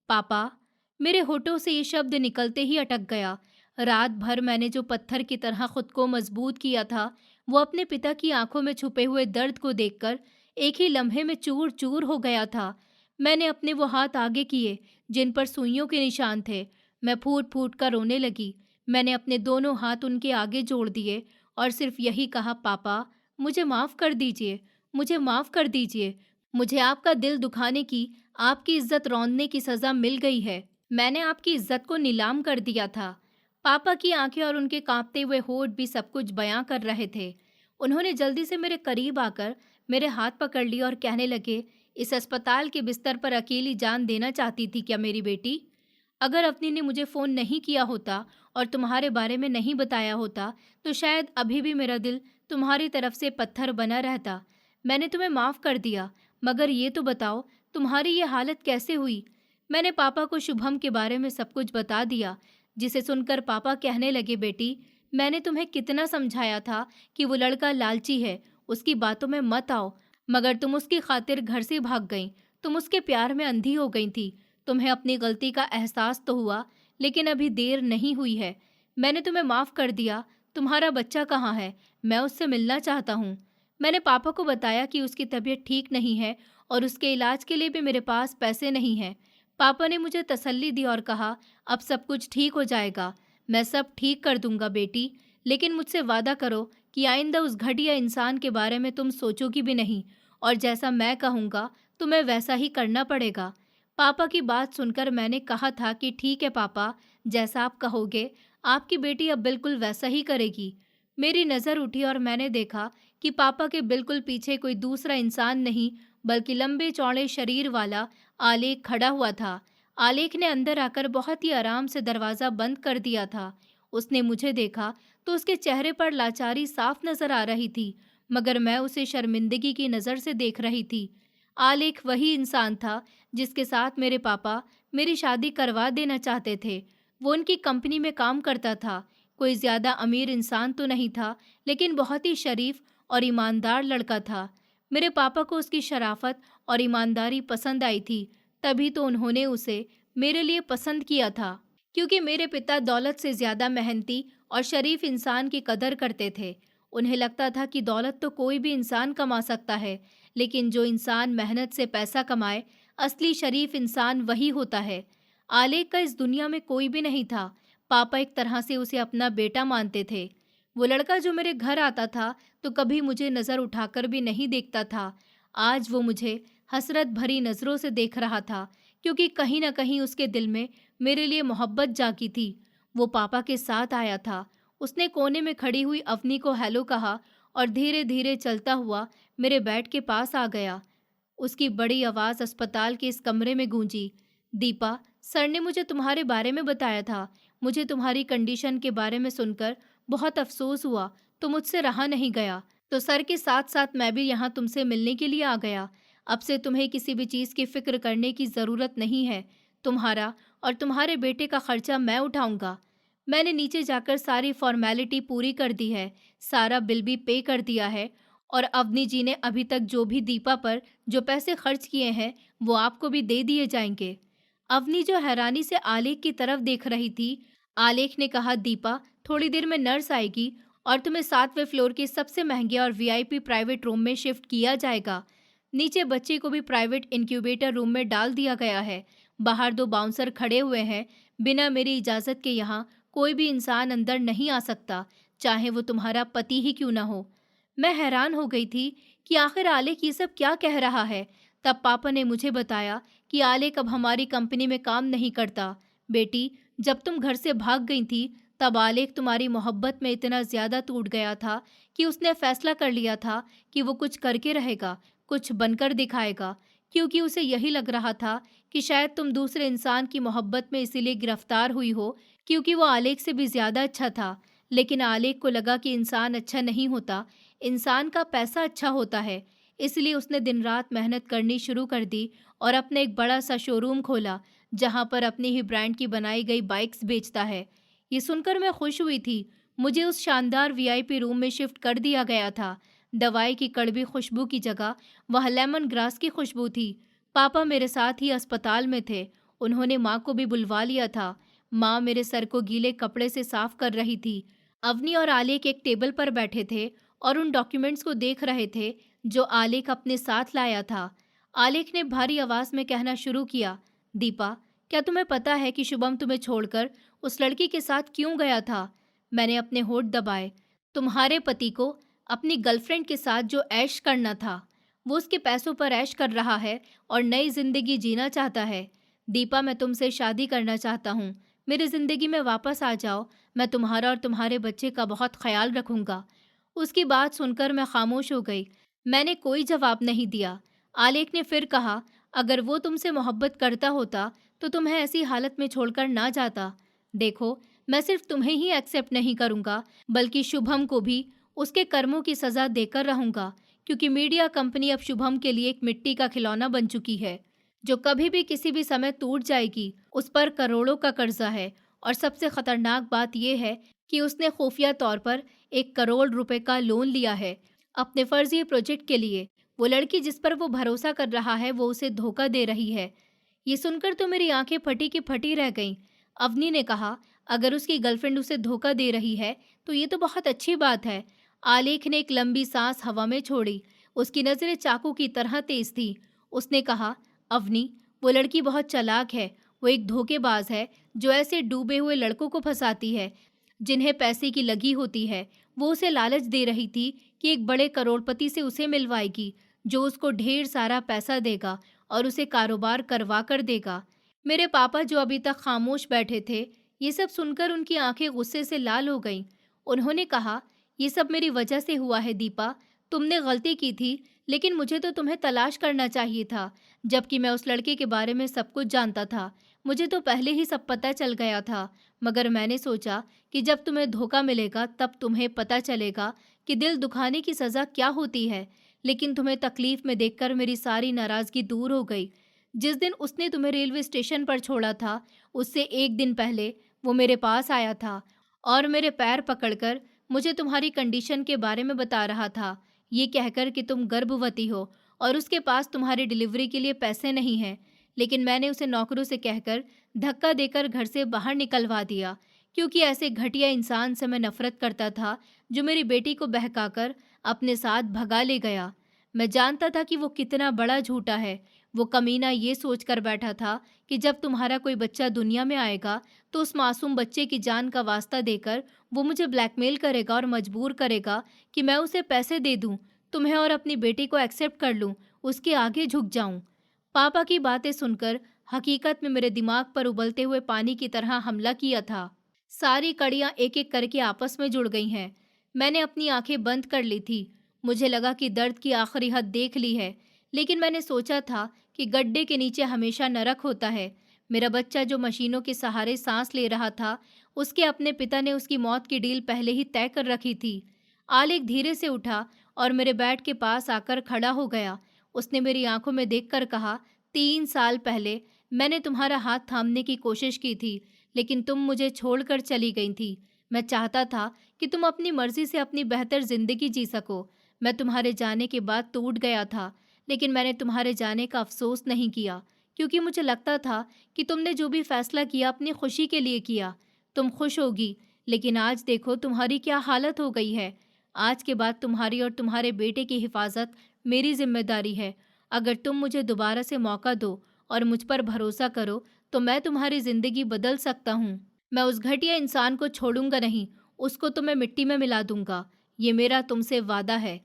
पापा। मेरे होठों से ये शब्द निकलते ही अटक गया। रात भर मैंने जो पत्थर की तरह खुद को मजबूत किया था, वो अपने पिता की आंखों में छुपे हुए दर्द को देखकर एक ही लम्हे में चूर चूर हो गया था। मैंने अपने वो हाथ आगे किए जिन पर सुइयों के निशान थे। मैं फूट फूट कर रोने लगी। मैंने अपने दोनों हाथ उनके आगे जोड़ दिए और सिर्फ यही कहा, पापा मुझे माफ़ कर दीजिए, मुझे माफ़ कर दीजिए। मुझे आपका दिल दुखाने की, आपकी इज्जत रौंदने की सज़ा मिल गई है। मैंने आपकी इज्जत को नीलाम कर दिया था। पापा की आंखें और उनके कांपते हुए होठ भी सब कुछ बयां कर रहे थे। उन्होंने जल्दी से मेरे करीब आकर मेरे हाथ पकड़ लिया और कहने लगे, इस अस्पताल के बिस्तर पर अकेली जान देना चाहती थी क्या मेरी बेटी? अगर अवनी ने मुझे फ़ोन नहीं किया होता और तुम्हारे बारे में नहीं बताया होता तो शायद अभी भी मेरा दिल तुम्हारी तरफ से पत्थर बना रहता। मैंने तुम्हें माफ़ कर दिया, मगर ये तो बताओ तुम्हारी ये हालत कैसे हुई? मैंने पापा को शुभम के बारे में सब कुछ बता दिया, जिसे सुनकर पापा कहने लगे, बेटी मैंने तुम्हें कितना समझाया था कि वो लड़का लालची है, उसकी बातों में मत आओ, मगर तुम उसकी खातिर घर से भाग गईं। तुम उसके प्यार में अंधी हो गई थी। तुम्हें अपनी गलती का एहसास तो हुआ, लेकिन अभी देर नहीं हुई है। मैंने तुम्हें माफ़ कर दिया। तुम्हारा बच्चा कहाँ है? मैं उससे मिलना चाहता हूँ। मैंने पापा को बताया कि उसकी तबीयत ठीक नहीं है और उसके इलाज के लिए भी मेरे पास पैसे नहीं हैं। पापा ने मुझे तसल्ली दी और कहा, अब सब कुछ ठीक हो जाएगा। मैं सब ठीक कर दूंगा बेटी, लेकिन मुझसे वादा करो कि आइंदा उस घटिया इंसान के बारे में तुम सोचोगी भी नहीं और जैसा मैं कहूँगा तुम्हें वैसा ही करना पड़ेगा। पापा की बात सुनकर मैंने कहा था कि ठीक है पापा, जैसा आप कहोगे। आपकी बेटी अब बिल्कुल वैसा ही करेगी। मेरी नज़र उठी और मैंने देखा कि पापा के बिल्कुल पीछे कोई दूसरा इंसान नहीं, बल्कि लंबे चौड़े शरीर वाला आलेख खड़ा हुआ था। आलेख ने अंदर आकर बहुत ही आराम से दरवाज़ा बंद कर दिया था। उसने मुझे देखा तो उसके चेहरे पर लाचारी साफ नज़र आ रही थी, मगर मैं उसे शर्मिंदगी की नज़र से देख रही थी। आलेख वही इंसान था जिसके साथ मेरे पापा मेरी शादी करवा देना चाहते थे। वो उनकी कंपनी में काम करता था। कोई ज़्यादा अमीर इंसान तो नहीं था, लेकिन बहुत ही शरीफ और ईमानदार लड़का था। मेरे पापा को उसकी शराफत और ईमानदारी पसंद आई थी, तभी तो उन्होंने उसे मेरे लिए पसंद किया था। क्योंकि मेरे पिता दौलत से ज़्यादा मेहनती और शरीफ इंसान की कदर करते थे। उन्हें लगता था कि दौलत तो कोई भी इंसान कमा सकता है, लेकिन जो इंसान मेहनत से पैसा कमाए, असली शरीफ इंसान वही होता है। आलेख का इस दुनिया में कोई भी नहीं था। पापा एक तरह से उसे अपना बेटा मानते थे। वो लड़का जो मेरे घर आता था तो कभी मुझे नज़र उठाकर भी नहीं देखता था। आज वो मुझे हसरत भरी नज़रों से देख रहा था, क्योंकि कहीं न कहीं उसके दिल में मेरे लिए मोहब्बत जागी थी। वो पापा के साथ आया था। उसने कोने में खड़ी हुई अवनी को हेलो कहा और धीरे-धीरे चलता हुआ मेरे बेड के पास आ गया। उसकी बड़ी आवाज़ अस्पताल के इस कमरे में गूंजी। दीपा, सर ने मुझे तुम्हारे बारे में बताया था। मुझे तुम्हारी कंडीशन के बारे में सुनकर बहुत अफसोस हुआ, तो मुझसे रहा नहीं गया। तो सर के साथ साथ मैं भी यहाँ तुमसे मिलने के लिए आ गया। अब से तुम्हें किसी भी चीज़ की फ़िक्र करने की ज़रूरत नहीं है। तुम्हारा और तुम्हारे बेटे का खर्चा मैं उठाऊंगा। मैंने नीचे जाकर सारी फॉर्मेलिटी पूरी कर दी है, सारा बिल भी पे कर दिया है, और अवनी जी ने अभी तक जो भी दीपा पर जो पैसे खर्च किए हैं, वो आपको भी दे दिए जाएंगे। अवनी जो हैरानी से आलेख की तरफ देख रही थी, आलेख ने कहा, दीपा, थोड़ी देर में नर्स आएगी और तुम्हें 7वें फ्लोर के सबसे महंगे और वीआईपी प्राइवेट रूम में शिफ्ट किया जाएगा। नीचे बच्चे को भी प्राइवेट इंक्यूबेटर रूम में डाल दिया गया है। बाहर 2 बाउंसर खड़े हुए हैं। बिना मेरी इजाज़त के यहाँ कोई भी इंसान अंदर नहीं आ सकता, चाहे वो तुम्हारा पति ही क्यों ना हो। मैं हैरान हो गई थी कि आखिर आलेख ये सब क्या कह रहा है। तब पापा ने मुझे बताया कि आलेख अब हमारी कंपनी में काम नहीं करता। बेटी, जब तुम घर से भाग गई थी, तब आलेख तुम्हारी मोहब्बत में इतना ज़्यादा टूट गया था कि उसने फैसला कर लिया था कि वो कुछ करके रहेगा, कुछ बनकर दिखाएगा, क्योंकि उसे यही लग रहा था कि शायद तुम दूसरे इंसान की मोहब्बत में इसीलिए गिरफ्तार हुई हो, क्योंकि वो आलेख से भी ज़्यादा अच्छा था। लेकिन आलेख को लगा कि इंसान अच्छा नहीं होता, इंसान का पैसा अच्छा होता है। इसलिए उसने दिन रात मेहनत करनी शुरू कर दी और अपने एक बड़ा सा शोरूम खोला, जहां पर अपनी ही ब्रांड की बनाई गई बाइक्स बेचता है। ये सुनकर मैं खुश हुई थी। मुझे उस शानदार वीआईपी रूम में शिफ्ट कर दिया गया था। दवाई की कड़वी खुशबू की जगह वह लेमन ग्रास की खुशबू थी। पापा मेरे साथ ही अस्पताल में थे। उन्होंने माँ को भी बुलवा लिया था। माँ मेरे सर को गीले कपड़े से साफ कर रही थी। अवनी और आलेख एक टेबल पर बैठे थे और उन डॉक्यूमेंट्स को देख रहे थे जो आलेख अपने साथ लाया था। आलेख ने भारी आवाज में कहना शुरू किया, दीपा, क्या तुम्हें पता है कि शुभम तुम्हें छोड़कर उस लड़की के साथ क्यों गया था? मैंने अपने होठ दबाए। तुम्हारे पति को अपनी गर्लफ्रेंड के साथ जो ऐश करना था, वो उसके पैसों पर ऐश कर रहा है और नई जिंदगी जीना चाहता है। दीपा, मैं तुमसे शादी करना चाहता हूँ। मेरी जिंदगी में वापस आ जाओ। मैं तुम्हारा और तुम्हारे बच्चे का बहुत ख्याल रखूंगा। उसकी बात सुनकर मैं खामोश हो गई। मैंने कोई जवाब नहीं दिया। आलेख ने फिर कहा, अगर वो तुमसे मोहब्बत करता होता तो तुम्हें ऐसी हालत में छोड़कर ना जाता। देखो, मैं सिर्फ तुम्हें ही एक्सेप्ट नहीं करूंगा, बल्कि शुभम को भी उसके कर्मों की सजा देकर रहूंगा, क्योंकि मीडिया कंपनी अब शुभम के लिए एक मिट्टी का खिलौना बन चुकी है, जो कभी भी किसी भी समय टूट जाएगी। उस पर करोड़ों का कर्जा है, और सबसे खतरनाक बात यह है कि उसने खुफिया तौर पर 1 करोड़ रुपए का लोन लिया है अपने फर्जी प्रोजेक्ट के लिए। वो लड़की जिस पर वो भरोसा कर रहा है, वो उसे धोखा दे रही है। ये सुनकर तो मेरी आंखें फटी की फटी रह गईं। अवनी ने कहा, अगर उसकी गर्लफ्रेंड उसे धोखा दे रही है तो ये तो बहुत अच्छी बात है। आलेख ने एक लंबी सांस हवा में छोड़ी। उसकी नजरें चाकू की तरह तेज थी। उसने कहा, अवनी, वो लड़की बहुत चालाक है। वो एक धोखेबाज है जो ऐसे डूबे हुए लड़कों को फंसाती है जिन्हें पैसे की लगी होती है। वो उसे लालच दे रही थी कि एक बड़े करोड़पति से उसे मिलवाएगी, जो उसको ढेर सारा पैसा देगा और उसे कारोबार करवा कर देगा। मेरे पापा जो अभी तक खामोश बैठे थे, ये सब सुनकर उनकी आंखें गुस्से से लाल हो गईं। उन्होंने कहा, ये सब मेरी वजह से हुआ है दीपा। तुमने गलती की थी, लेकिन मुझे तो तुम्हें तलाश करना चाहिए था, जबकि मैं उस लड़के के बारे में सब कुछ जानता था। मुझे तो पहले ही सब पता चल गया था, मगर मैंने सोचा कि जब तुम्हें धोखा मिलेगा तब तुम्हें पता चलेगा कि दिल दुखाने की सज़ा क्या होती है। लेकिन तुम्हें तकलीफ में देखकर मेरी सारी नाराज़गी दूर हो गई। जिस दिन उसने तुम्हें रेलवे स्टेशन पर छोड़ा था, उससे एक दिन पहले वो मेरे पास आया था और मेरे पैर पकड़कर मुझे तुम्हारी कंडीशन के बारे में बता रहा था, ये कहकर कि तुम गर्भवती हो और उसके पास तुम्हारी डिलीवरी के लिए पैसे नहीं हैं। लेकिन मैंने उसे नौकरों से कहकर धक्का देकर घर से बाहर निकलवा दिया, क्योंकि ऐसे घटिया इंसान से मैं नफरत करता था जो मेरी बेटी को बहकाकर अपने साथ भगा ले गया। मैं जानता था कि वो कितना बड़ा झूठा है। वो कमीना ये सोचकर बैठा था कि जब तुम्हारा कोई बच्चा दुनिया में आएगा तो उस मासूम बच्चे की जान का वास्ता देकर वो मुझे ब्लैकमेल करेगा और मजबूर करेगा कि मैं उसे पैसे दे दूं, तुम्हें और अपनी बेटी को एक्सेप्ट कर लूं, उसके आगे झुक जाऊं। पापा की बातें सुनकर हकीकत में मेरे दिमाग पर उबलते हुए पानी की तरह हमला किया था। सारी कड़ियां एक एक करके आपस में जुड़ गई हैं। मैंने अपनी आंखें बंद कर ली थी। मुझे लगा कि दर्द की आखिरी हद देख ली है, लेकिन मैंने सोचा था कि गड्ढे के नीचे हमेशा नरक होता है। मेरा बच्चा जो मशीनों के सहारे सांस ले रहा था, उसके अपने पिता ने उसकी मौत की डील पहले ही तय कर रखी थी। आलेख धीरे से उठा और मेरे बेड के पास आकर खड़ा हो गया। उसने मेरी आंखों में देखकर कहा, 3 साल पहले मैंने तुम्हारा हाथ थामने की कोशिश की थी, लेकिन तुम मुझे छोड़कर चली गई थी। मैं चाहता था कि तुम अपनी मर्जी से अपनी बेहतर जिंदगी जी सको। मैं तुम्हारे जाने के बाद टूट गया था, लेकिन मैंने तुम्हारे जाने का अफसोस नहीं किया, क्योंकि मुझे लगता था कि तुमने जो भी फैसला किया अपनी खुशी के लिए किया। तुम खुश होगी, लेकिन आज देखो तुम्हारी क्या हालत हो गई है। आज के बाद तुम्हारी और तुम्हारे बेटे की हिफाजत मेरी जिम्मेदारी है। अगर तुम मुझे दोबारा से मौका दो और मुझ पर भरोसा करो, तो मैं तुम्हारी ज़िंदगी बदल सकता हूँ। मैं उस घटिया इंसान को छोड़ूंगा नहीं, उसको तो मैं मिट्टी में मिला दूंगा। ये मेरा तुमसे वादा है।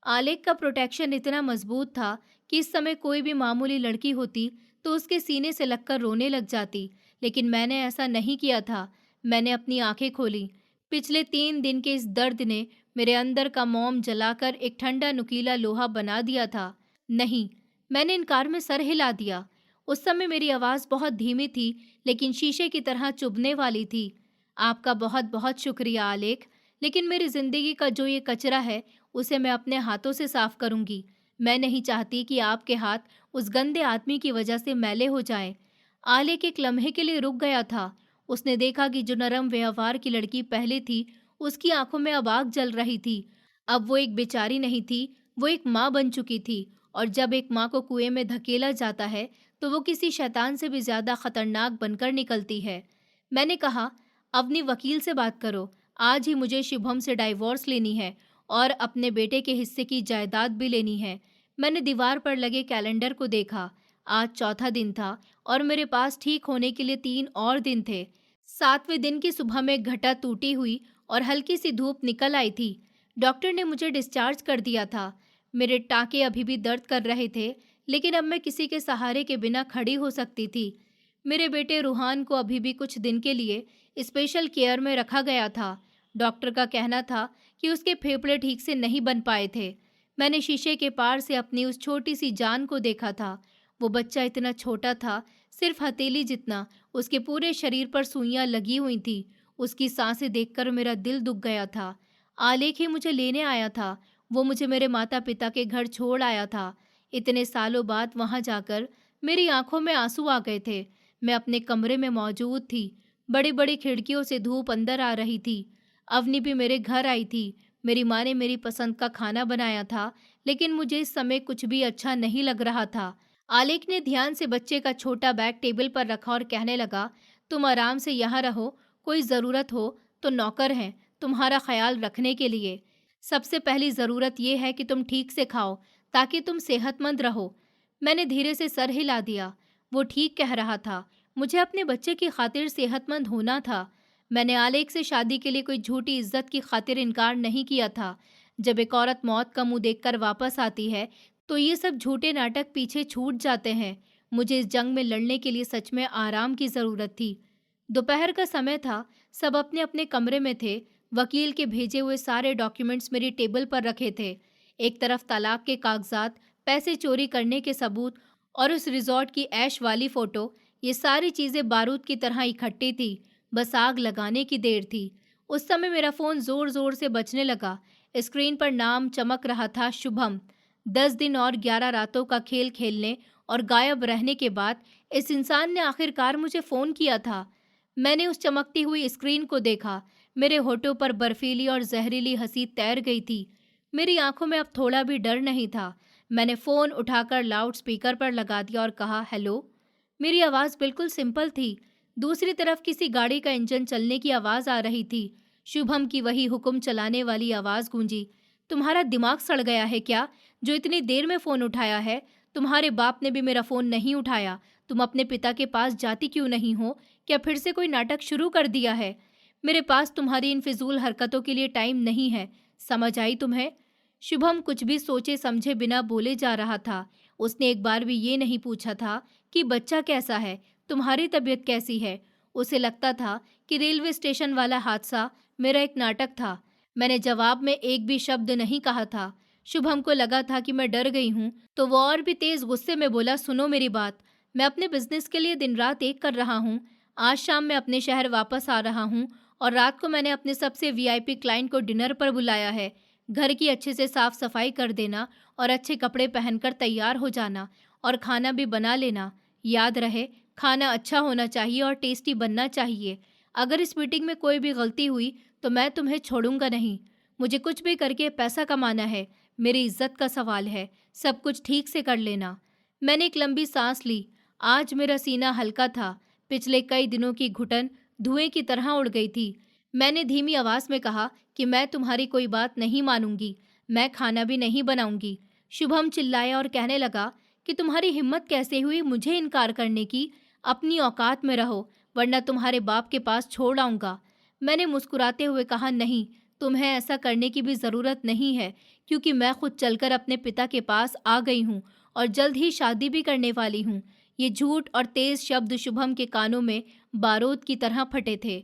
आलेख का प्रोटेक्शन इतना मजबूत था कि इस समय कोई भी मामूली लड़की होती तो उसके सीने से लगकर रोने लग जाती, लेकिन मैंने ऐसा नहीं किया था। मैंने अपनी आंखें खोली। पिछले 3 दिन के इस दर्द ने मेरे अंदर का मोम जलाकर एक ठंडा नुकीला लोहा बना दिया था। नहीं, मैंने इनकार में सर हिला दिया। उस समय मेरी आवाज़ बहुत धीमी थी, लेकिन शीशे की तरह चुभने वाली थी। आपका बहुत बहुत शुक्रिया आलेख, लेकिन मेरी ज़िंदगी का जो ये कचरा है, उसे मैं अपने हाथों से साफ करूंगी। मैं नहीं चाहती कि आपके हाथ उस गंदे आदमी की वजह से मैले हो जाएं। आलेख एक लम्हे के लिए रुक गया था। उसने देखा कि जो नरम व्यवहार की लड़की पहले थी, उसकी आंखों में अब आग जल रही थी। अब वो एक बेचारी नहीं थी, वो एक माँ बन चुकी थी। और जब एक माँ को कुएं में धकेला जाता है, तो वो किसी शैतान से भी ज्यादा खतरनाक बनकर निकलती है। मैंने कहा, अपनी वकील से बात करो। आज ही मुझे शुभम से डाइवोर्स लेनी है और अपने बेटे के हिस्से की जायदाद भी लेनी है। मैंने दीवार पर लगे कैलेंडर को देखा। आज चौथा दिन था और मेरे पास ठीक होने के लिए 3 और दिन थे। 7वें दिन की सुबह में घटा टूटी हुई और हल्की सी धूप निकल आई थी। डॉक्टर ने मुझे डिस्चार्ज कर दिया था। मेरे टाँके अभी भी दर्द कर रहे थे, लेकिन अब मैं किसी के सहारे के बिना खड़ी हो सकती थी। मेरे बेटे रूहान को अभी भी कुछ दिन के लिए स्पेशल केयर में रखा गया था। डॉक्टर का कहना था कि उसके फेफड़े ठीक से नहीं बन पाए थे। मैंने शीशे के पार से अपनी उस छोटी सी जान को देखा था। वो बच्चा इतना छोटा था, सिर्फ हथेली जितना। उसके पूरे शरीर पर सुइयां लगी हुई थी। उसकी सांसें देखकर मेरा दिल दुख गया था। आलेख ही मुझे लेने आया था। वो मुझे मेरे माता पिता के घर छोड़ आया था। इतने सालों बाद वहां जाकर मेरी आंखों में आंसू आ गए थे। मैं अपने कमरे में मौजूद थी। बड़ी बड़ी खिड़कियों से धूप अंदर आ रही थी। अवनी भी मेरे घर आई थी। मेरी माँ ने मेरी पसंद का खाना बनाया था, लेकिन मुझे इस समय कुछ भी अच्छा नहीं लग रहा था। आलेख ने ध्यान से बच्चे का छोटा बैग टेबल पर रखा और कहने लगा, तुम आराम से यहाँ रहो, कोई ज़रूरत हो तो नौकर हैं तुम्हारा ख्याल रखने के लिए। सबसे पहली ज़रूरत यह है कि तुम ठीक से खाओ, ताकि तुम सेहतमंद रहो। मैंने धीरे से सर हिला दिया। वो ठीक कह रहा था। मुझे अपने बच्चे की खातिर सेहतमंद होना था। मैंने आलेख से शादी के लिए कोई झूठी इज्जत की खातिर इनकार नहीं किया था। जब एक औरत मौत का मुंह देखकर वापस आती है, तो ये सब झूठे नाटक पीछे छूट जाते हैं। मुझे इस जंग में लड़ने के लिए सच में आराम की ज़रूरत थी। दोपहर का समय था, सब अपने अपने कमरे में थे। वकील के भेजे हुए सारे डॉक्यूमेंट्स मेरी टेबल पर रखे थे। एक तरफ तलाक के कागजात, पैसे चोरी करने के सबूत और उस रिजॉर्ट की ऐश वाली फोटो। ये सारी चीजें बारूद की तरह इकट्ठी थी। बस आग लगाने की देर थी। उस समय मेरा फोन जोर जोर से बजने लगा। स्क्रीन पर नाम चमक रहा था, शुभम। 10 दिन और 11 रातों का खेल खेलने और गायब रहने के बाद इस इंसान ने आखिरकार मुझे फोन किया था। मैंने उस चमकती हुई स्क्रीन को देखा। मेरे होठों पर बर्फीली और जहरीली हंसी तैर गई थी। मेरी आंखों में अब थोड़ा भी डर नहीं था। मैंने फोन उठाकर लाउड स्पीकर पर लगा दिया और कहा, हेलो। मेरी आवाज़ बिल्कुल सिंपल थी। दूसरी तरफ किसी गाड़ी का इंजन चलने की आवाज़ आ रही थी। शुभम की वही हुक्म चलाने वाली आवाज़ गूंजी। तुम्हारा दिमाग सड़ गया है क्या, जो इतनी देर में फ़ोन उठाया है? तुम्हारे बाप ने भी मेरा फ़ोन नहीं उठाया। तुम अपने पिता के पास जाती क्यों नहीं हो? क्या फिर से कोई नाटक शुरू कर दिया है? मेरे पास तुम्हारी इन फिजूल हरकतों के लिए टाइम नहीं है। समझ आई तुम्हें? शुभम कुछ भी सोचे समझे बिना बोले जा रहा था। उसने एक बार भी ये नहीं पूछा था कि बच्चा कैसा है, तुम्हारी तबीयत कैसी है। उसे लगता था कि रेलवे स्टेशन वाला हादसा मेरा एक नाटक था। मैंने जवाब में एक भी शब्द नहीं कहा था। शुभम को लगा था कि मैं डर गई हूँ, तो वो और भी तेज गुस्से में बोला, सुनो मेरी बात। मैं अपने बिजनेस के लिए दिन रात एक कर रहा हूँ। आज शाम मैं अपने शहर वापस आ रहा हूँ और रात को मैंने अपने सबसे वीआईपी क्लाइंट को डिनर पर बुलाया है। घर की अच्छे से साफ सफाई कर देना और अच्छे कपड़े पहनकर तैयार हो जाना और खाना भी बना लेना। याद रहे, खाना अच्छा होना चाहिए और टेस्टी बनना चाहिए। अगर इस मीटिंग में कोई भी गलती हुई तो मैं तुम्हें छोड़ूंगा नहीं। मुझे कुछ भी करके पैसा कमाना है। मेरी इज्जत का सवाल है। सब कुछ ठीक से कर लेना। मैंने एक लंबी सांस ली। आज मेरा सीना हल्का था। पिछले कई दिनों की घुटन धुएं की तरह उड़ गई थी। मैंने धीमी आवाज में कहा कि मैं तुम्हारी कोई बात नहीं मानूंगी। मैं खाना भी नहीं बनाऊंगी। शुभम चिल्लाया और कहने लगा कि तुम्हारी हिम्मत कैसे हुई मुझे इनकार करने की? अपनी औकात में रहो, वरना तुम्हारे बाप के पास छोड़ आऊंगा। मैंने मुस्कुराते हुए कहा, नहीं, तुम्हें ऐसा करने की भी ज़रूरत नहीं है, क्योंकि मैं खुद चलकर अपने पिता के पास आ गई हूँ और जल्द ही शादी भी करने वाली हूँ। ये झूठ और तेज शब्द शुभम के कानों में बारूद की तरह फटे थे।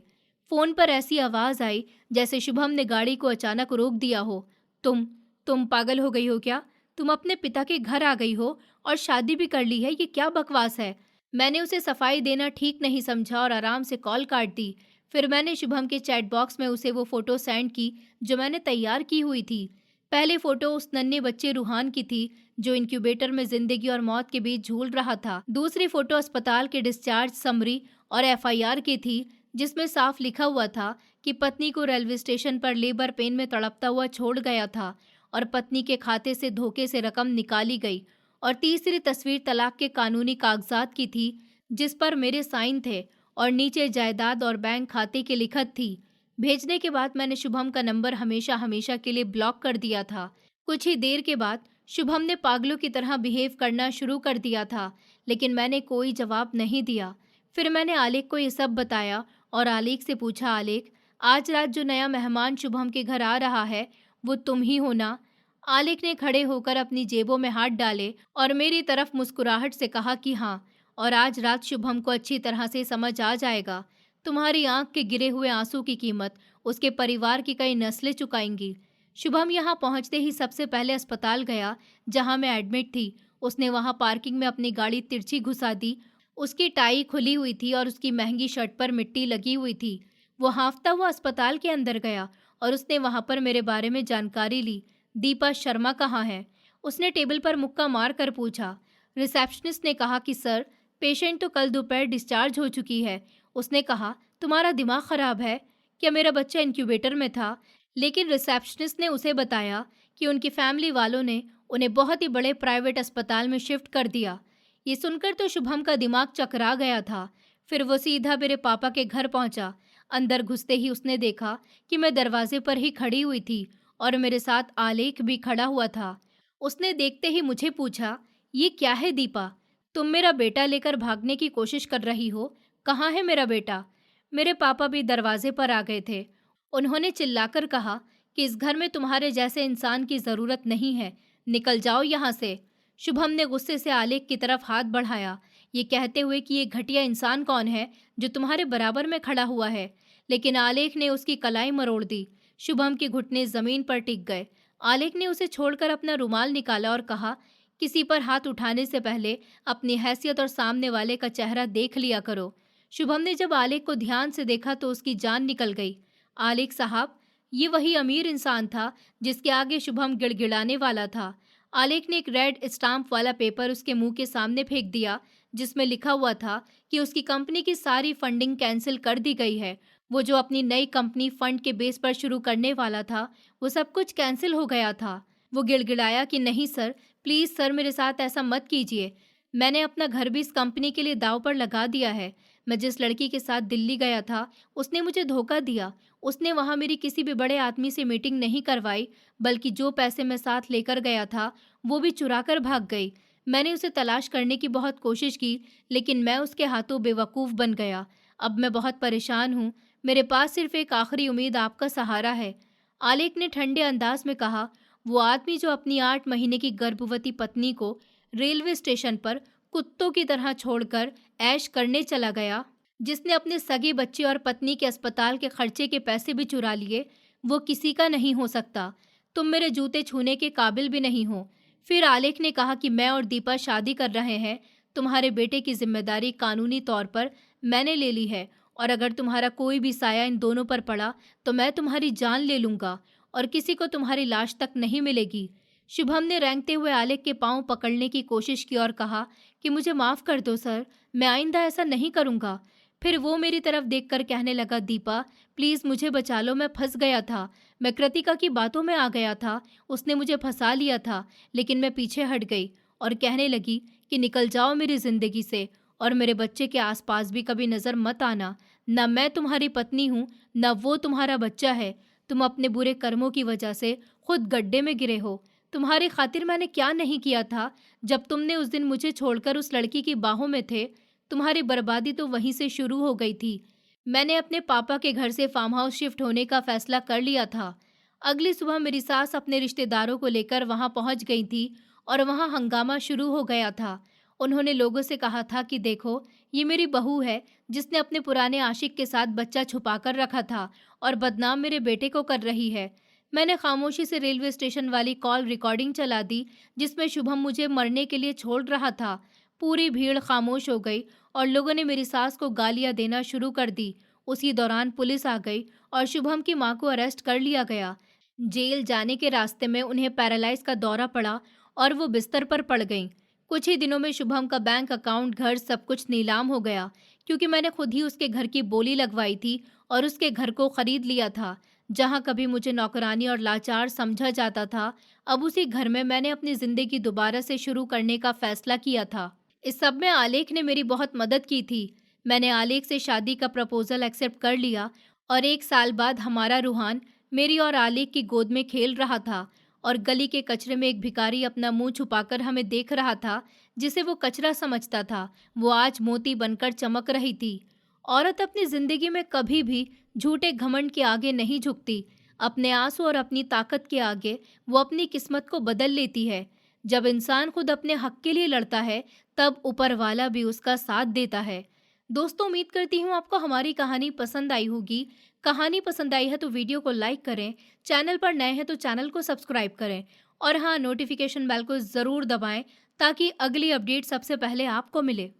फोन पर ऐसी आवाज़ आई जैसे शुभम ने गाड़ी को अचानक रोक दिया हो। तुम पागल हो गई हो क्या? तुम अपने पिता के घर आ गई हो और शादी भी कर ली है? ये क्या बकवास है? मैंने उसे सफाई देना ठीक नहीं समझा और आराम से कॉल काट दी। फिर मैंने शुभम के चैट बॉक्स में उसे वो फोटो सेंड की जो मैंने तैयार की हुई थी। पहले फोटो उस नन्हे बच्चे रूहान की थी जो इनक्यूबेटर में जिंदगी और मौत के बीच झूल रहा था। दूसरी फोटो अस्पताल के डिस्चार्ज समरी और एफआईआर की थी, जिसमें साफ लिखा हुआ था कि पत्नी को रेलवे स्टेशन पर लेबर पेन में तड़पता हुआ छोड़ गया था और पत्नी के खाते से धोखे से रकम निकाली गई। और तीसरी तस्वीर तलाक के कानूनी कागजात की थी, जिस पर मेरे साइन थे और नीचे जायदाद और बैंक खाते की लिखत थी। भेजने के बाद मैंने शुभम का नंबर हमेशा हमेशा के लिए ब्लॉक कर दिया था। कुछ ही देर के बाद शुभम ने पागलों की तरह बिहेव करना शुरू कर दिया था, लेकिन मैंने कोई जवाब नहीं दिया। फिर मैंने आलेख को ये सब बताया और आलेख से पूछा, आलेख, आज रात जो नया मेहमान शुभम के घर आ रहा है वो तुम ही हो ना? आलेख ने खड़े होकर अपनी जेबों में हाथ डाले और मेरी तरफ मुस्कुराहट से कहा कि हाँ, और आज रात शुभम को अच्छी तरह से समझ आ जाएगा। तुम्हारी आंख के गिरे हुए आंसू की कीमत उसके परिवार की कई नस्लें चुकाएंगी। शुभम यहाँ पहुँचते ही सबसे पहले अस्पताल गया जहाँ मैं एडमिट थी। उसने वहाँ पार्किंग में अपनी गाड़ी तिरछी घुसा दी। उसकी टाई खुली हुई थी और उसकी महंगी शर्ट पर मिट्टी लगी हुई थी। वो हाँफता हुआ अस्पताल के अंदर गया और उसने वहाँ पर मेरे बारे में जानकारी ली। दीपा शर्मा कहाँ है? उसने टेबल पर मुक्का मार कर पूछा। रिसेप्शनिस्ट ने कहा कि सर, पेशेंट तो कल दोपहर डिस्चार्ज हो चुकी है। उसने कहा, तुम्हारा दिमाग खराब है क्या? मेरा बच्चा इंक्यूबेटर में था। लेकिन रिसेप्शनिस्ट ने उसे बताया कि उनकी फैमिली वालों ने उन्हें बहुत ही बड़े प्राइवेट अस्पताल में शिफ्ट कर दिया। ये सुनकर तो शुभम का दिमाग चकरा गया था। फिर वो सीधा मेरे पापा के घर पहुंचा। अंदर घुसते ही उसने देखा कि मैं दरवाजे पर ही खड़ी हुई थी और मेरे साथ आलेख भी खड़ा हुआ था। उसने देखते ही मुझे पूछा, ये क्या है दीपा? तुम मेरा बेटा लेकर भागने की कोशिश कर रही हो? कहाँ है मेरा बेटा? मेरे पापा भी दरवाजे पर आ गए थे। उन्होंने चिल्लाकर कहा कि इस घर में तुम्हारे जैसे इंसान की ज़रूरत नहीं है, निकल जाओ यहाँ से। शुभम ने गुस्से से आलेख की तरफ हाथ बढ़ाया, ये कहते हुए कि ये घटिया इंसान कौन है जो तुम्हारे बराबर में खड़ा हुआ है। लेकिन आलेख ने उसकी कलाई मरोड़ दी। शुभम के घुटने जमीन पर टिक गए। आलेख ने उसे छोड़कर अपना रुमाल निकाला और कहा, किसी पर हाथ उठाने से पहले अपनी हैसियत और सामने वाले का चेहरा देख लिया करो। शुभम ने जब आलेख को ध्यान से देखा तो उसकी जान निकल गई। आलेख साहब, ये वही अमीर इंसान था जिसके आगे शुभम गिड़गिड़ाने वाला था। आलेख ने एक रेड स्टाम्प वाला पेपर उसके मुंह के सामने फेंक दिया, जिसमें लिखा हुआ था कि उसकी कंपनी की सारी फंडिंग कैंसिल कर दी गई है। वो जो अपनी नई कंपनी फंड के बेस पर शुरू करने वाला था, वो सब कुछ कैंसिल हो गया था। वो गिड़गिड़ाया कि नहीं सर, प्लीज़ सर, मेरे साथ ऐसा मत कीजिए। मैंने अपना घर भी इस कंपनी के लिए दांव पर लगा दिया है। मैं जिस लड़की के साथ दिल्ली गया था, उसने मुझे धोखा दिया। उसने वहाँ मेरी किसी भी बड़े आदमी से मीटिंग नहीं करवाई, बल्कि जो पैसे मैं साथ लेकर गया था, वो भी चुरा कर भाग गई। मैंने उसे तलाश करने की बहुत कोशिश की, लेकिन मैं उसके हाथों बेवकूफ़ बन गया। अब मैं बहुत परेशान हूँ। मेरे पास सिर्फ एक आखिरी उम्मीद आपका सहारा है। आलेख ने ठंडे अंदाज में कहा, वो आदमी जो अपनी 8 महीने की गर्भवती पत्नी को रेलवे स्टेशन पर कुत्तों की तरह छोड़कर ऐश करने चला गया, जिसने अपने सगे बच्चे और पत्नी के अस्पताल के खर्चे के पैसे भी चुरा लिए, वो किसी का नहीं हो सकता। तुम मेरे जूते छूने के काबिल भी नहीं हो। फिर आलेख ने कहा कि मैं और दीपा शादी कर रहे हैं। तुम्हारे बेटे की जिम्मेदारी कानूनी तौर पर मैंने ले ली है, और अगर तुम्हारा कोई भी साया इन दोनों पर पड़ा तो मैं तुम्हारी जान ले लूंगा और किसी को तुम्हारी लाश तक नहीं मिलेगी। शुभम ने रेंगते हुए आलेख के पांव पकड़ने की कोशिश की और कहा कि मुझे माफ़ कर दो सर, मैं आइंदा ऐसा नहीं करूँगा। फिर वो मेरी तरफ देखकर कहने लगा, दीपा प्लीज़ मुझे बचा लो, मैं फंस गया था। मैं कृतिका की बातों में आ गया था, उसने मुझे फंसा लिया था, लेकिन मैं पीछे हट गई और कहने लगी कि निकल जाओ मेरी ज़िंदगी से और मेरे बच्चे के आसपास भी कभी नज़र मत आना। न मैं तुम्हारी पत्नी हूँ, न वो तुम्हारा बच्चा है। तुम अपने बुरे कर्मों की वजह से खुद गड्ढे में गिरे हो। तुम्हारी खातिर मैंने क्या नहीं किया था। जब तुमने उस दिन मुझे छोड़कर उस लड़की की बाहों में थे, तुम्हारी बर्बादी तो वहीं से शुरू हो गई थी। मैंने अपने पापा के घर से फार्म हाउस शिफ्ट होने का फैसला कर लिया था। अगली सुबह मेरी सास अपने रिश्तेदारों को लेकर वहां पहुंच गई थी और वहां हंगामा शुरू हो गया था। उन्होंने लोगों से कहा था कि देखो, ये मेरी बहू है जिसने अपने पुराने आशिक के साथ बच्चा छुपाकर रखा था और बदनाम मेरे बेटे को कर रही है। मैंने खामोशी से रेलवे स्टेशन वाली कॉल रिकॉर्डिंग चला दी, जिसमें शुभम मुझे मरने के लिए छोड़ रहा था। पूरी भीड़ खामोश हो गई और लोगों ने मेरी सास को गालियां देना शुरू कर दी। उसी दौरान पुलिस आ गई और शुभम की मां को अरेस्ट कर लिया गया। जेल जाने के रास्ते में उन्हें पैरालाइज का दौरा पड़ा और वो बिस्तर पर पड़ गईं। कुछ ही दिनों में शुभम का बैंक अकाउंट, घर, सब कुछ नीलाम हो गया, क्योंकि मैंने खुद ही उसके घर की बोली लगवाई थी और उसके घर को खरीद लिया था। जहाँ कभी मुझे नौकरानी और लाचार समझा जाता था, अब उसी घर में मैंने अपनी जिंदगी दोबारा से शुरू करने का फैसला किया था। इस सब में आलेख ने मेरी बहुत मदद की थी। मैंने आलेख से शादी का प्रपोजल एक्सेप्ट कर लिया और 1 साल बाद हमारा रूहान मेरी और आलेख की गोद में खेल रहा था और गली के कचरे में एक भिखारी अपना मुंह छुपाकर हमें देख रहा था। जिसे वो कचरा समझता था, वो आज मोती बनकर चमक रही थी। औरत अपनी जिंदगी में कभी भी झूठे घमंड के आगे नहीं झुकती। अपने आंसू और अपनी ताकत के आगे वो अपनी किस्मत को बदल लेती है। जब इंसान खुद अपने हक के लिए लड़ता है, तब ऊपर वाला भी उसका साथ देता है। दोस्तों, उम्मीद करती हूँ आपको हमारी कहानी पसंद आई होगी। कहानी पसंद आई है तो वीडियो को लाइक करें, चैनल पर नए हैं तो चैनल को सब्सक्राइब करें और हाँ, नोटिफिकेशन बेल को ज़रूर दबाएं ताकि अगली अपडेट सबसे पहले आपको मिले।